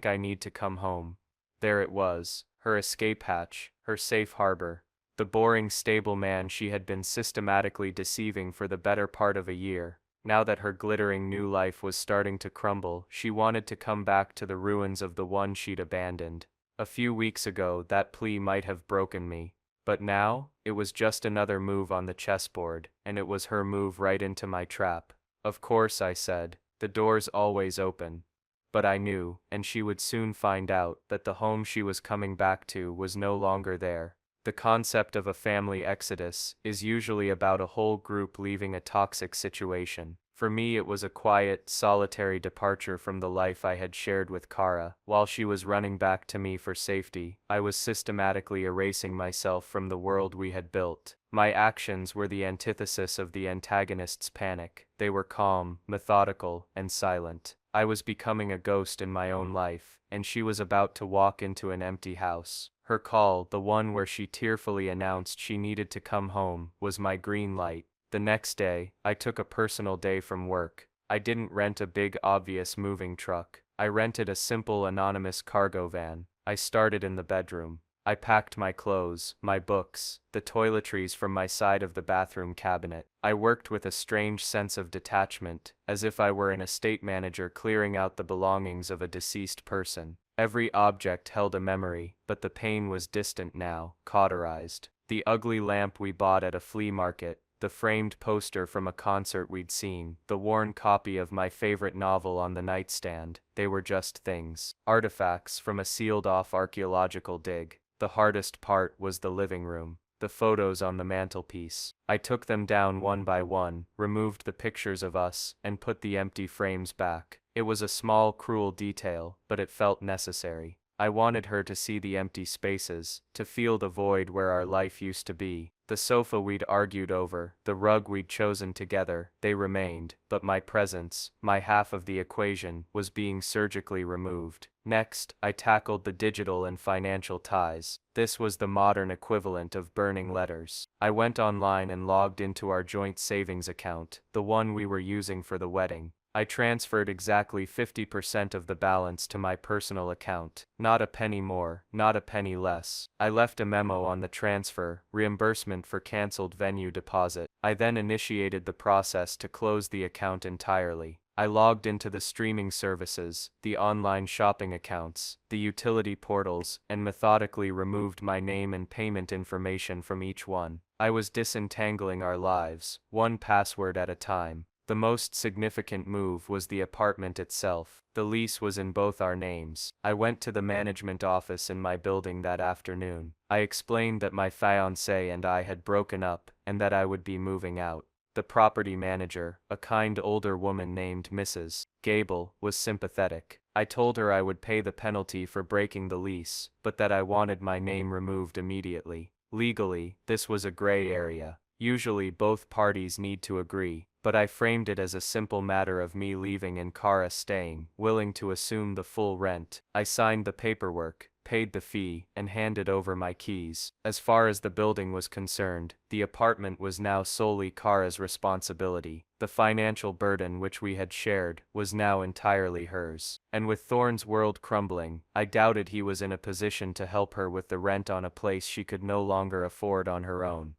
I need to come home." There it was, her escape hatch, her safe harbor. The boring stable man she had been systematically deceiving for the better part of a year. Now that her glittering new life was starting to crumble, she wanted to come back to the ruins of the one she'd abandoned. A few weeks ago, that plea might have broken me. But now, it was just another move on the chessboard, and it was her move right into my trap. "Of course," I said, "the door's always open." But I knew, and she would soon find out, that the home she was coming back to was no longer there. The concept of a family exodus is usually about a whole group leaving a toxic situation. For me, it was a quiet, solitary departure from the life I had shared with Kara. While she was running back to me for safety, I was systematically erasing myself from the world we had built. My actions were the antithesis of the antagonist's panic. They were calm, methodical, and silent. I was becoming a ghost in my own life, and she was about to walk into an empty house. Her call, the one where she tearfully announced she needed to come home, was my green light. The next day, I took a personal day from work. I didn't rent a big, obvious moving truck. I rented a simple, anonymous cargo van. I started in the bedroom. I packed my clothes, my books, the toiletries from my side of the bathroom cabinet. I worked with a strange sense of detachment, as if I were an estate manager clearing out the belongings of a deceased person. Every object held a memory, but the pain was distant now, cauterized. The ugly lamp we bought at a flea market, the framed poster from a concert we'd seen, the worn copy of my favorite novel on the nightstand, they were just things. Artifacts from a sealed-off archaeological dig. The hardest part was the living room. The photos on the mantelpiece. I took them down one by one, removed the pictures of us, and put the empty frames back. It was a small, cruel detail, but it felt necessary. I wanted her to see the empty spaces, to feel the void where our life used to be. The sofa we'd argued over, the rug we'd chosen together, they remained, but my presence, my half of the equation, was being surgically removed. Next, I tackled the digital and financial ties. This was the modern equivalent of burning letters. I went online and logged into our joint savings account, the one we were using for the wedding. I transferred exactly 50% of the balance to my personal account. Not a penny more, not a penny less. I left a memo on the transfer, reimbursement for cancelled venue deposit. I then initiated the process to close the account entirely. I logged into the streaming services, the online shopping accounts, the utility portals, and methodically removed my name and payment information from each one. I was disentangling our lives, one password at a time. The most significant move was the apartment itself. The lease was in both our names. I went to the management office in my building that afternoon. I explained that my fiancée and I had broken up, and that I would be moving out. The property manager, a kind older woman named Mrs. Gable, was sympathetic. I told her I would pay the penalty for breaking the lease, but that I wanted my name removed immediately. Legally, this was a gray area. Usually both parties need to agree, but I framed it as a simple matter of me leaving and Kara staying, willing to assume the full rent. I signed the paperwork, paid the fee, and handed over my keys. As far as the building was concerned, the apartment was now solely Kara's responsibility. The financial burden which we had shared was now entirely hers. And with Thorne's world crumbling, I doubted he was in a position to help her with the rent on a place she could no longer afford on her own.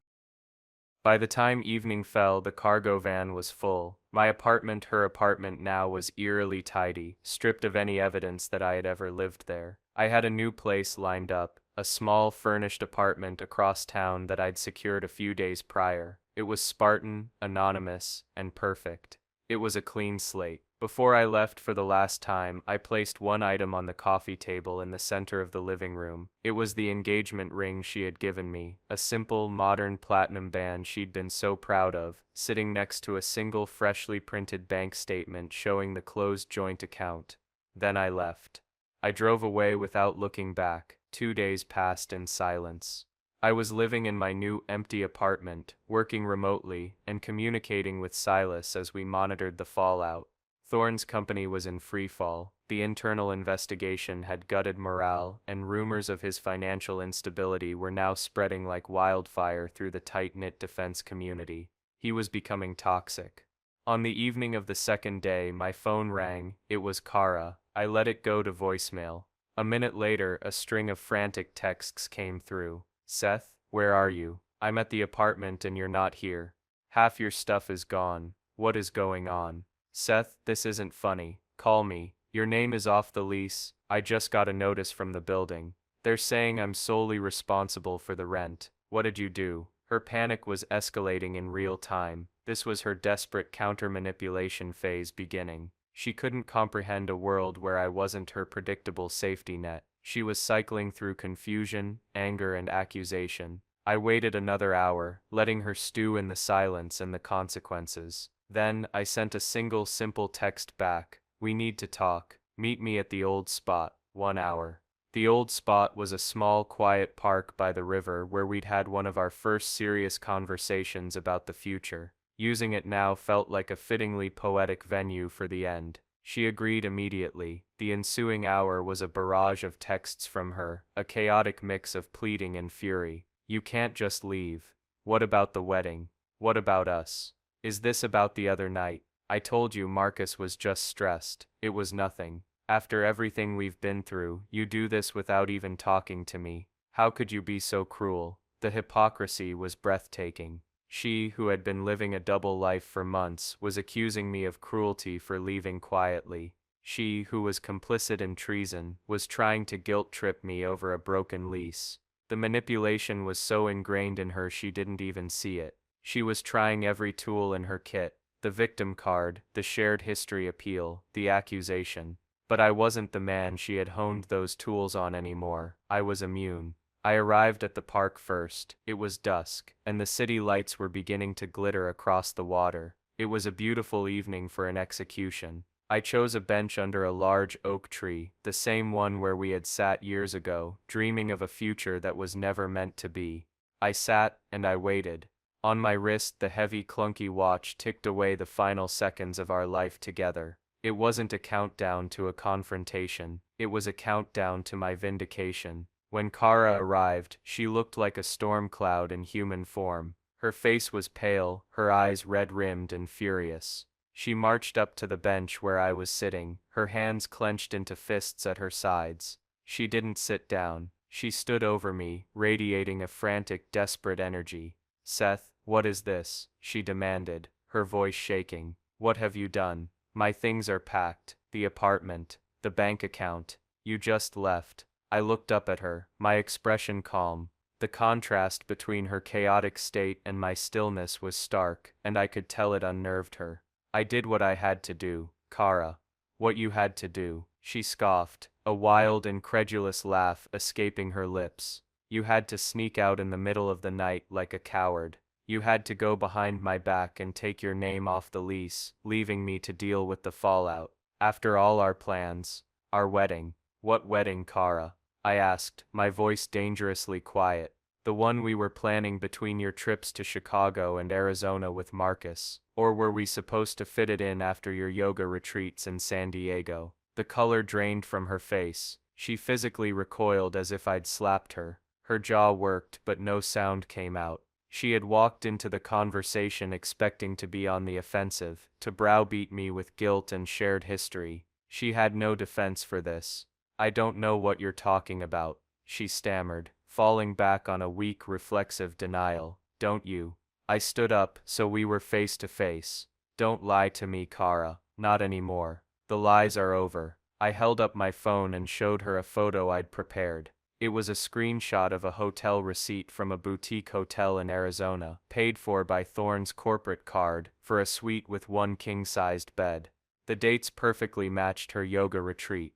By the time evening fell, the cargo van was full. My apartment, her apartment now, was eerily tidy, stripped of any evidence that I had ever lived there. I had a new place lined up, a small furnished apartment across town that I'd secured a few days prior. It was Spartan, anonymous, and perfect. It was a clean slate. Before I left for the last time, I placed one item on the coffee table in the center of the living room. It was the engagement ring she had given me, a simple, modern platinum band she'd been so proud of, sitting next to a single freshly printed bank statement showing the closed joint account. Then I left. I drove away without looking back. 2 days passed in silence. I was living in my new empty apartment, working remotely, and communicating with Silas as we monitored the fallout. Thorne's company was in freefall. The internal investigation had gutted morale, and rumors of his financial instability were now spreading like wildfire through the tight-knit defense community. He was becoming toxic. On the evening of the second day, my phone rang. It was Kara. I let it go to voicemail. A minute later, a string of frantic texts came through. Seth, where are you? I'm at the apartment and you're not here. Half your stuff is gone. What is going on? Seth, this isn't funny. Call me. Your name is off the lease. I just got a notice from the building. They're saying I'm solely responsible for the rent. What did you do? Her panic was escalating in real time. This was her desperate counter-manipulation phase beginning. She couldn't comprehend a world where I wasn't her predictable safety net. She was cycling through confusion, anger, and accusation. I waited another hour, letting her stew in the silence and the consequences. Then, I sent a single simple text back. We need to talk. Meet me at the old spot. 1 hour. The old spot was a small, quiet park by the river where we'd had one of our first serious conversations about the future. Using it now felt like a fittingly poetic venue for the end. She agreed immediately. The ensuing hour was a barrage of texts from her, a chaotic mix of pleading and fury. You can't just leave. What about the wedding? What about us? Is this about the other night? I told you Marcus was just stressed. It was nothing. After everything we've been through, you do this without even talking to me. How could you be so cruel? The hypocrisy was breathtaking. She, who had been living a double life for months, was accusing me of cruelty for leaving quietly. She, who was complicit in treason, was trying to guilt-trip me over a broken lease. The manipulation was so ingrained in her she didn't even see it. She was trying every tool in her kit, the victim card, the shared history appeal, the accusation. But I wasn't the man she had honed those tools on anymore. I was immune. I arrived at the park first. It was dusk, and the city lights were beginning to glitter across the water. It was a beautiful evening for an execution. I chose a bench under a large oak tree, the same one where we had sat years ago, dreaming of a future that was never meant to be. I sat, and I waited. On my wrist, the heavy, clunky watch ticked away the final seconds of our life together. It wasn't a countdown to a confrontation. It was a countdown to my vindication. When Kara arrived, she looked like a storm cloud in human form. Her face was pale, her eyes red-rimmed and furious. She marched up to the bench where I was sitting, her hands clenched into fists at her sides. She didn't sit down. She stood over me, radiating a frantic, desperate energy. Seth, what is this? She demanded, her voice shaking. What have you done? My things are packed, the apartment, the bank account. You just left. I looked up at her, my expression calm. The contrast between her chaotic state and my stillness was stark, and I could tell it unnerved her. I did what I had to do, Kara. What you had to do, she scoffed, a wild, incredulous laugh escaping her lips. You had to sneak out in the middle of the night like a coward. You had to go behind my back and take your name off the lease, leaving me to deal with the fallout. After all our plans, our wedding. What wedding, Kara? I asked, my voice dangerously quiet. The one we were planning between your trips to Chicago and Arizona with Marcus. Or were we supposed to fit it in after your yoga retreats in San Diego? The color drained from her face. She physically recoiled as if I'd slapped her. Her jaw worked, but no sound came out. She had walked into the conversation expecting to be on the offensive, to browbeat me with guilt and shared history. She had no defense for this. I don't know what you're talking about, she stammered, falling back on a weak, reflexive denial. Don't you? I stood up, so we were face to face. Don't lie to me, Kara. Not anymore. The lies are over. I held up my phone and showed her a photo I'd prepared. It was a screenshot of a hotel receipt from a boutique hotel in Arizona, paid for by Thorne's corporate card, for a suite with one king-sized bed. The dates perfectly matched her yoga retreat.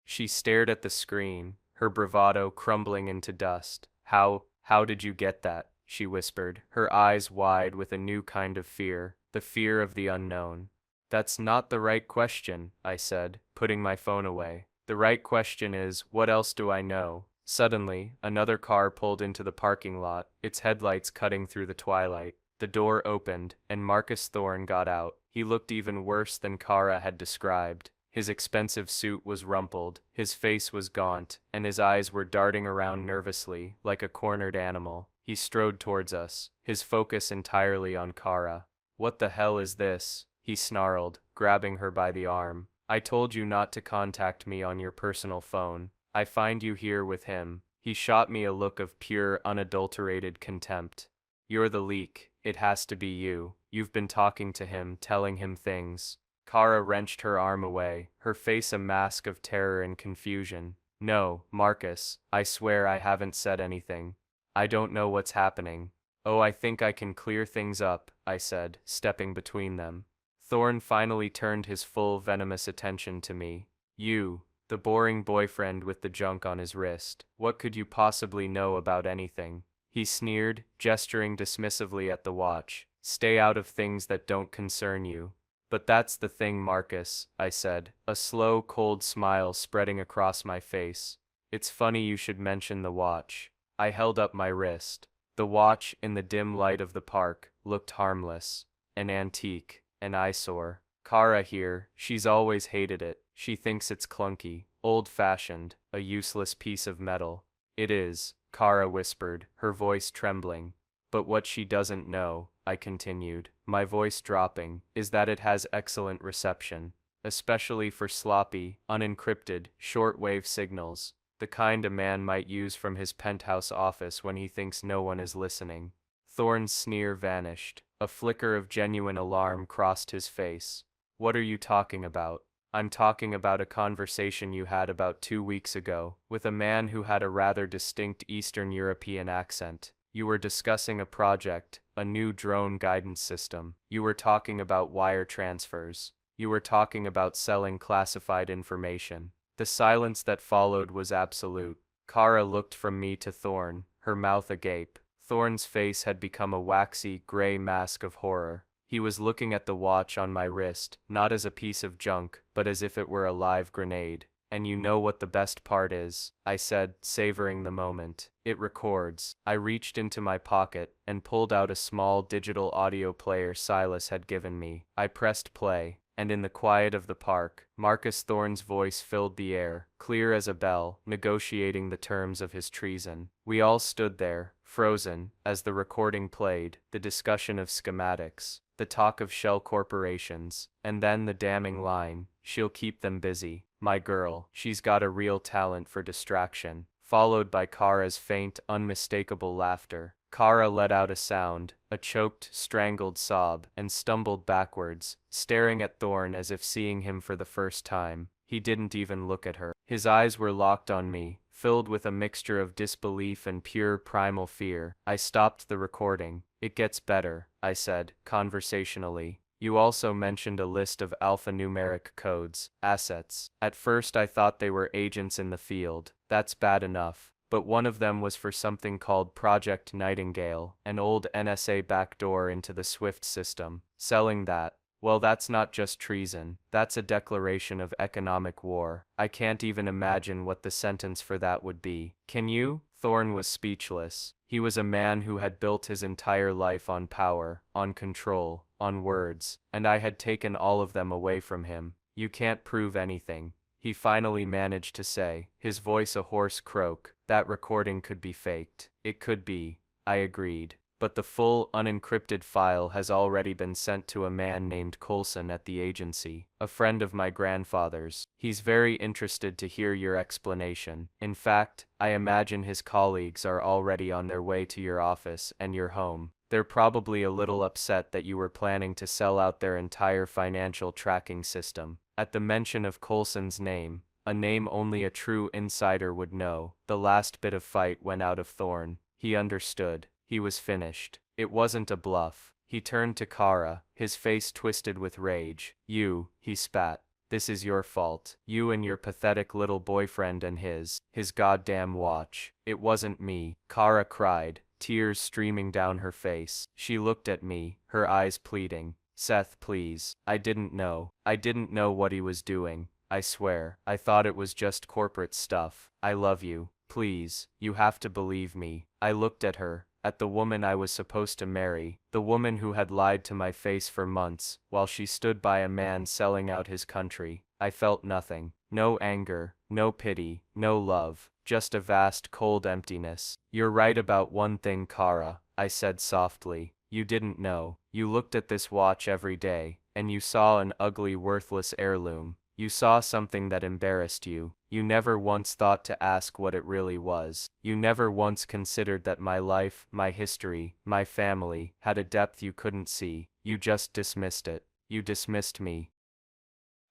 She stared at the screen, her bravado crumbling into dust. How did you get that? She whispered, her eyes wide with a new kind of fear, the fear of the unknown. That's not the right question, I said, putting my phone away. The right question is, what else do I know? Suddenly, another car pulled into the parking lot, its headlights cutting through the twilight. The door opened, and Marcus Thorne got out. He looked even worse than Kara had described. His expensive suit was rumpled, his face was gaunt, and his eyes were darting around nervously, like a cornered animal. He strode towards us, his focus entirely on Kara. "What the hell is this?" he snarled, grabbing her by the arm. "I told you not to contact me on your personal phone. I find you here with him." He shot me a look of pure, unadulterated contempt. "You're the leak. It has to be you. You've been talking to him, telling him things." Kara wrenched her arm away, her face a mask of terror and confusion. "No, Marcus, I swear I haven't said anything. I don't know what's happening." "Oh, I think I can clear things up," I said, stepping between them. Thorne finally turned his full venomous attention to me. "You, the boring boyfriend with the junk on his wrist. What could you possibly know about anything?" He sneered, gesturing dismissively at the watch. "Stay out of things that don't concern you." "But that's the thing, Marcus," I said, a slow, cold smile spreading across my face. "It's funny you should mention the watch." I held up my wrist. The watch, in the dim light of the park, looked harmless. An antique, an eyesore. Kara here, she's always hated it. She thinks it's clunky, old-fashioned, a useless piece of metal. "It is," Kara whispered, her voice trembling. "But what she doesn't know," I continued, my voice dropping, "is that it has excellent reception, especially for sloppy, unencrypted, shortwave signals, the kind a man might use from his penthouse office when he thinks no one is listening." Thorne's sneer vanished. A flicker of genuine alarm crossed his face. "What are you talking about?" "I'm talking about a conversation you had about 2 weeks ago, with a man who had a rather distinct Eastern European accent. You were discussing a project, a new drone guidance system. You were talking about wire transfers. You were talking about selling classified information." The silence that followed was absolute. Kara looked from me to Thorne, her mouth agape. Thorne's face had become a waxy, gray mask of horror. He was looking at the watch on my wrist, not as a piece of junk, but as if it were a live grenade. "And you know what the best part is," I said, savoring the moment. "It records." I reached into my pocket and pulled out a small digital audio player Silas had given me. I pressed play, and in the quiet of the park, Marcus Thorne's voice filled the air, clear as a bell, negotiating the terms of his treason. We all stood there, frozen, as the recording played, the discussion of schematics, the talk of shell corporations, and then the damning line, "She'll keep them busy. My girl, she's got a real talent for distraction," followed by Kara's faint, unmistakable laughter. Kara let out a sound, a choked, strangled sob, and stumbled backwards, staring at Thorne as if seeing him for the first time. He didn't even look at her. His eyes were locked on me, filled with a mixture of disbelief and pure primal fear. I stopped the recording. "It gets better," I said, conversationally. "You also mentioned a list of alphanumeric codes, assets. At first I thought they were agents in the field. That's bad enough. But one of them was for something called Project Nightingale, an old NSA backdoor into the SWIFT system. Selling that, well, that's not just treason, that's a declaration of economic war. I can't even imagine what the sentence for that would be. Can you?" Thorne was speechless. He was a man who had built his entire life on power, on control, on words, and I had taken all of them away from him. "You can't prove anything," he finally managed to say, his voice a hoarse croak. "That recording could be faked." "It could be," I agreed. "But the full, unencrypted file has already been sent to a man named Coulson at the agency, a friend of my grandfather's. He's very interested to hear your explanation. In fact, I imagine his colleagues are already on their way to your office and your home. They're probably a little upset that you were planning to sell out their entire financial tracking system." At the mention of Coulson's name, a name only a true insider would know. The last bit of fight went out of Thorn. He understood. He was finished. It wasn't a bluff. He turned to Kara, his face twisted with rage. "You," he spat. "This is your fault. You and your pathetic little boyfriend and his goddamn watch." "It wasn't me," Kara cried, tears streaming down her face. She looked at me, her eyes pleading. "Seth, please. I didn't know. I didn't know what he was doing. I swear. I thought it was just corporate stuff. I love you. Please. You have to believe me." I looked at her, at the woman I was supposed to marry, the woman who had lied to my face for months, while she stood by a man selling out his country. I felt nothing. No anger, no pity, no love, just a vast cold emptiness. "You're right about one thing, Kara," I said softly. "You didn't know. You looked at this watch every day, and you saw an ugly, worthless heirloom. You saw something that embarrassed you. You never once thought to ask what it really was. You never once considered that my life, my history, my family, had a depth you couldn't see. You just dismissed it. You dismissed me."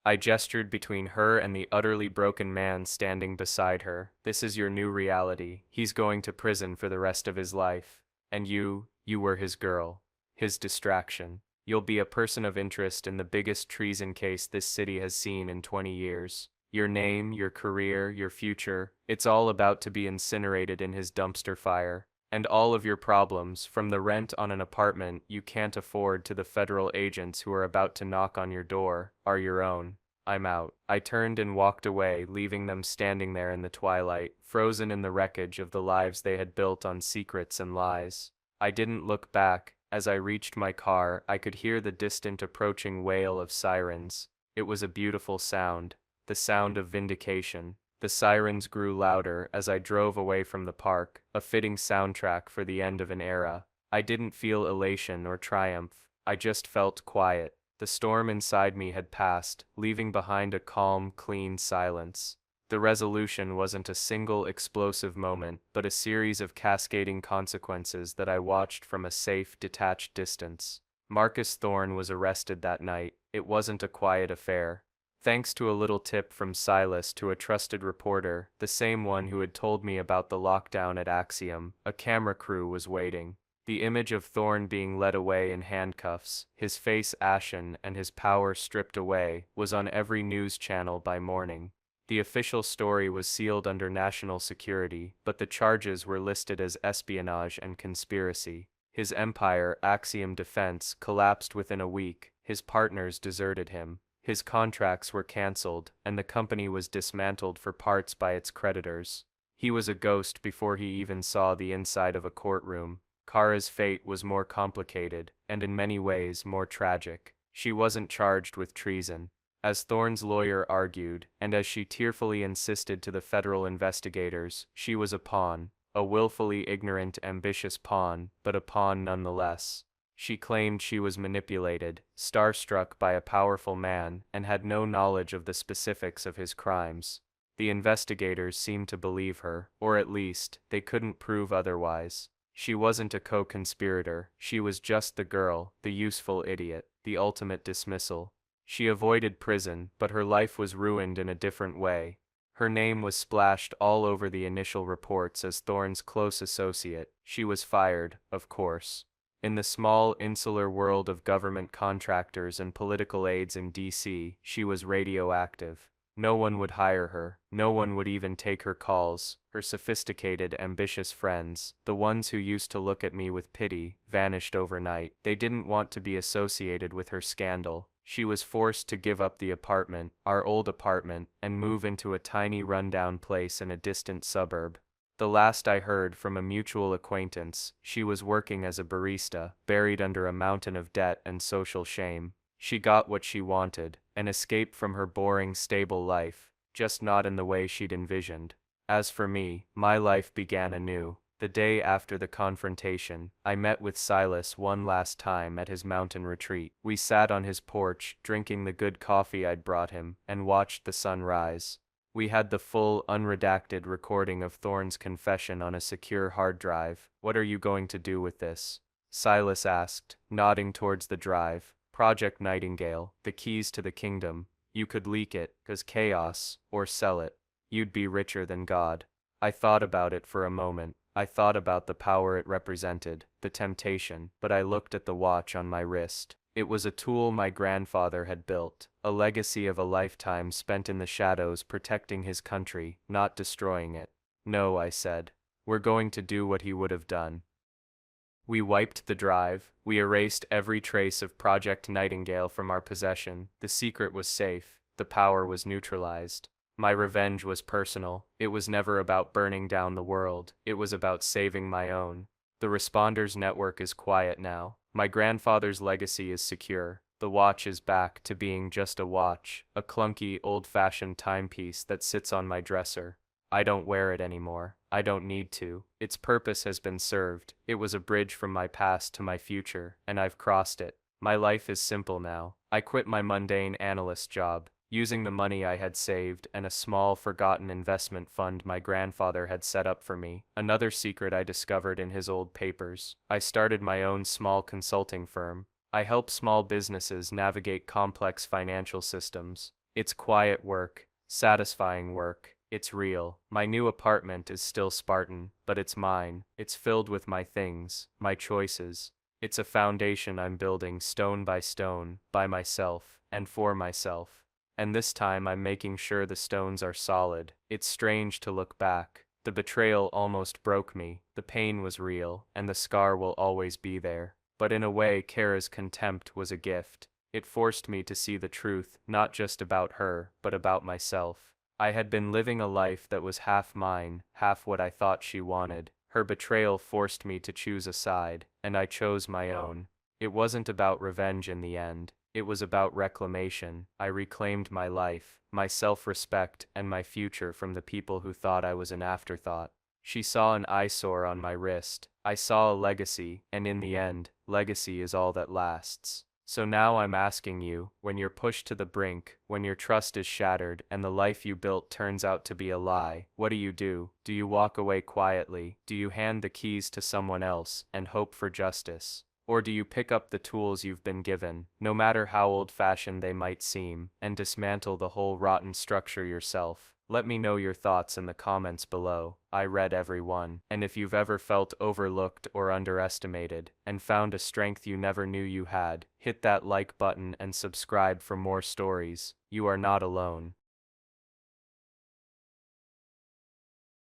I gestured between her and the utterly broken man standing beside her. "This is your new reality. He's going to prison for the rest of his life. And you were his girl. His distraction. You'll be a person of interest in the biggest treason case this city has seen in 20 years. Your name, your career, your future, it's all about to be incinerated in his dumpster fire. And all of your problems, from the rent on an apartment you can't afford to the federal agents who are about to knock on your door, are your own. I'm out." I turned and walked away, leaving them standing there in the twilight, frozen in the wreckage of the lives they had built on secrets and lies. I didn't look back. As I reached my car, I could hear the distant approaching wail of sirens. It was a beautiful sound, the sound of vindication. The sirens grew louder as I drove away from the park, a fitting soundtrack for the end of an era. I didn't feel elation or triumph. I just felt quiet. The storm inside me had passed, leaving behind a calm, clean silence. The resolution wasn't a single explosive moment, but a series of cascading consequences that I watched from a safe, detached distance. Marcus Thorne was arrested that night. It wasn't a quiet affair. Thanks to a little tip from Silas to a trusted reporter, the same one who had told me about the lockdown at Axiom, a camera crew was waiting. The image of Thorne being led away in handcuffs, his face ashen and his power stripped away, was on every news channel by morning. The official story was sealed under national security, but the charges were listed as espionage and conspiracy. His empire, Axiom Defense, collapsed within a week. His partners deserted him. His contracts were cancelled, and the company was dismantled for parts by its creditors. He was a ghost before he even saw the inside of a courtroom. Kara's fate was more complicated, and in many ways more tragic. She wasn't charged with treason, as Thorne's lawyer argued, and as she tearfully insisted to the federal investigators, she was a pawn, a willfully ignorant, ambitious pawn, but a pawn nonetheless. She claimed she was manipulated, starstruck by a powerful man, and had no knowledge of the specifics of his crimes. The investigators seemed to believe her, or at least, they couldn't prove otherwise. She wasn't a co-conspirator, she was just the girl, the useful idiot, the ultimate dismissal. She avoided prison, but her life was ruined in a different way. Her name was splashed all over the initial reports as Thorne's close associate. She was fired, of course. In the small, insular world of government contractors and political aides in D.C., she was radioactive. No one would hire her. No one would even take her calls. Her sophisticated, ambitious friends, the ones who used to look at me with pity, vanished overnight. They didn't want to be associated with her scandal. She was forced to give up the apartment, our old apartment, and move into a tiny rundown place in a distant suburb. The last I heard from a mutual acquaintance, she was working as a barista, buried under a mountain of debt and social shame. She got what she wanted, an escape from her boring, stable life, just not in the way she'd envisioned. As for me, my life began anew. The day after the confrontation, I met with Silas one last time at his mountain retreat. We sat on his porch, drinking the good coffee I'd brought him, and watched the sun rise. We had the full, unredacted recording of Thorne's confession on a secure hard drive. "What are you going to do with this?" Silas asked, nodding towards the drive. "Project Nightingale, the keys to the kingdom. You could leak it, 'cause chaos, or sell it. You'd be richer than God. I thought about it for a moment. I thought about the power it represented, the temptation, but I looked at the watch on my wrist. It was a tool my grandfather had built, a legacy of a lifetime spent in the shadows protecting his country, not destroying it. No, I said. We're going to do what he would have done. We wiped the drive. We erased every trace of Project Nightingale from our possession. The secret was safe. The power was neutralized. My revenge was personal. It was never about burning down the world. It was about saving my own. The responders network is quiet now. My grandfather's legacy is secure. The watch is back to being just a watch, a clunky, old-fashioned timepiece that sits on my dresser. I don't wear it anymore. I don't need to. Its purpose has been served. It was a bridge from my past to my future, and I've crossed it. My life is simple now. I quit my mundane analyst job. Using the money I had saved and a small, forgotten investment fund my grandfather had set up for me, another secret I discovered in his old papers. I started my own small consulting firm. I help small businesses navigate complex financial systems. It's quiet work, satisfying work. It's real. My new apartment is still Spartan, but it's mine. It's filled with my things, my choices. It's a foundation I'm building stone by myself, and for myself. And this time I'm making sure the stones are solid. It's strange to look back. The betrayal almost broke me. The pain was real, and the scar will always be there. But in a way, Kara's contempt was a gift. It forced me to see the truth, not just about her, but about myself. I had been living a life that was half mine, half what I thought she wanted. Her betrayal forced me to choose a side, and I chose my own. It wasn't about revenge in the end. It was about reclamation. I reclaimed my life, my self-respect, and my future from the people who thought I was an afterthought. She saw an eyesore on my wrist. I saw a legacy, and in the end, legacy is all that lasts. So now I'm asking you, when you're pushed to the brink, when your trust is shattered and the life you built turns out to be a lie, what do you do? Do you walk away quietly? Do you hand the keys to someone else and hope for justice? Or do you pick up the tools you've been given, no matter how old-fashioned they might seem, and dismantle the whole rotten structure yourself? Let me know your thoughts in the comments below. I read every one. And if you've ever felt overlooked or underestimated, and found a strength you never knew you had, hit that like button and subscribe for more stories. You are not alone.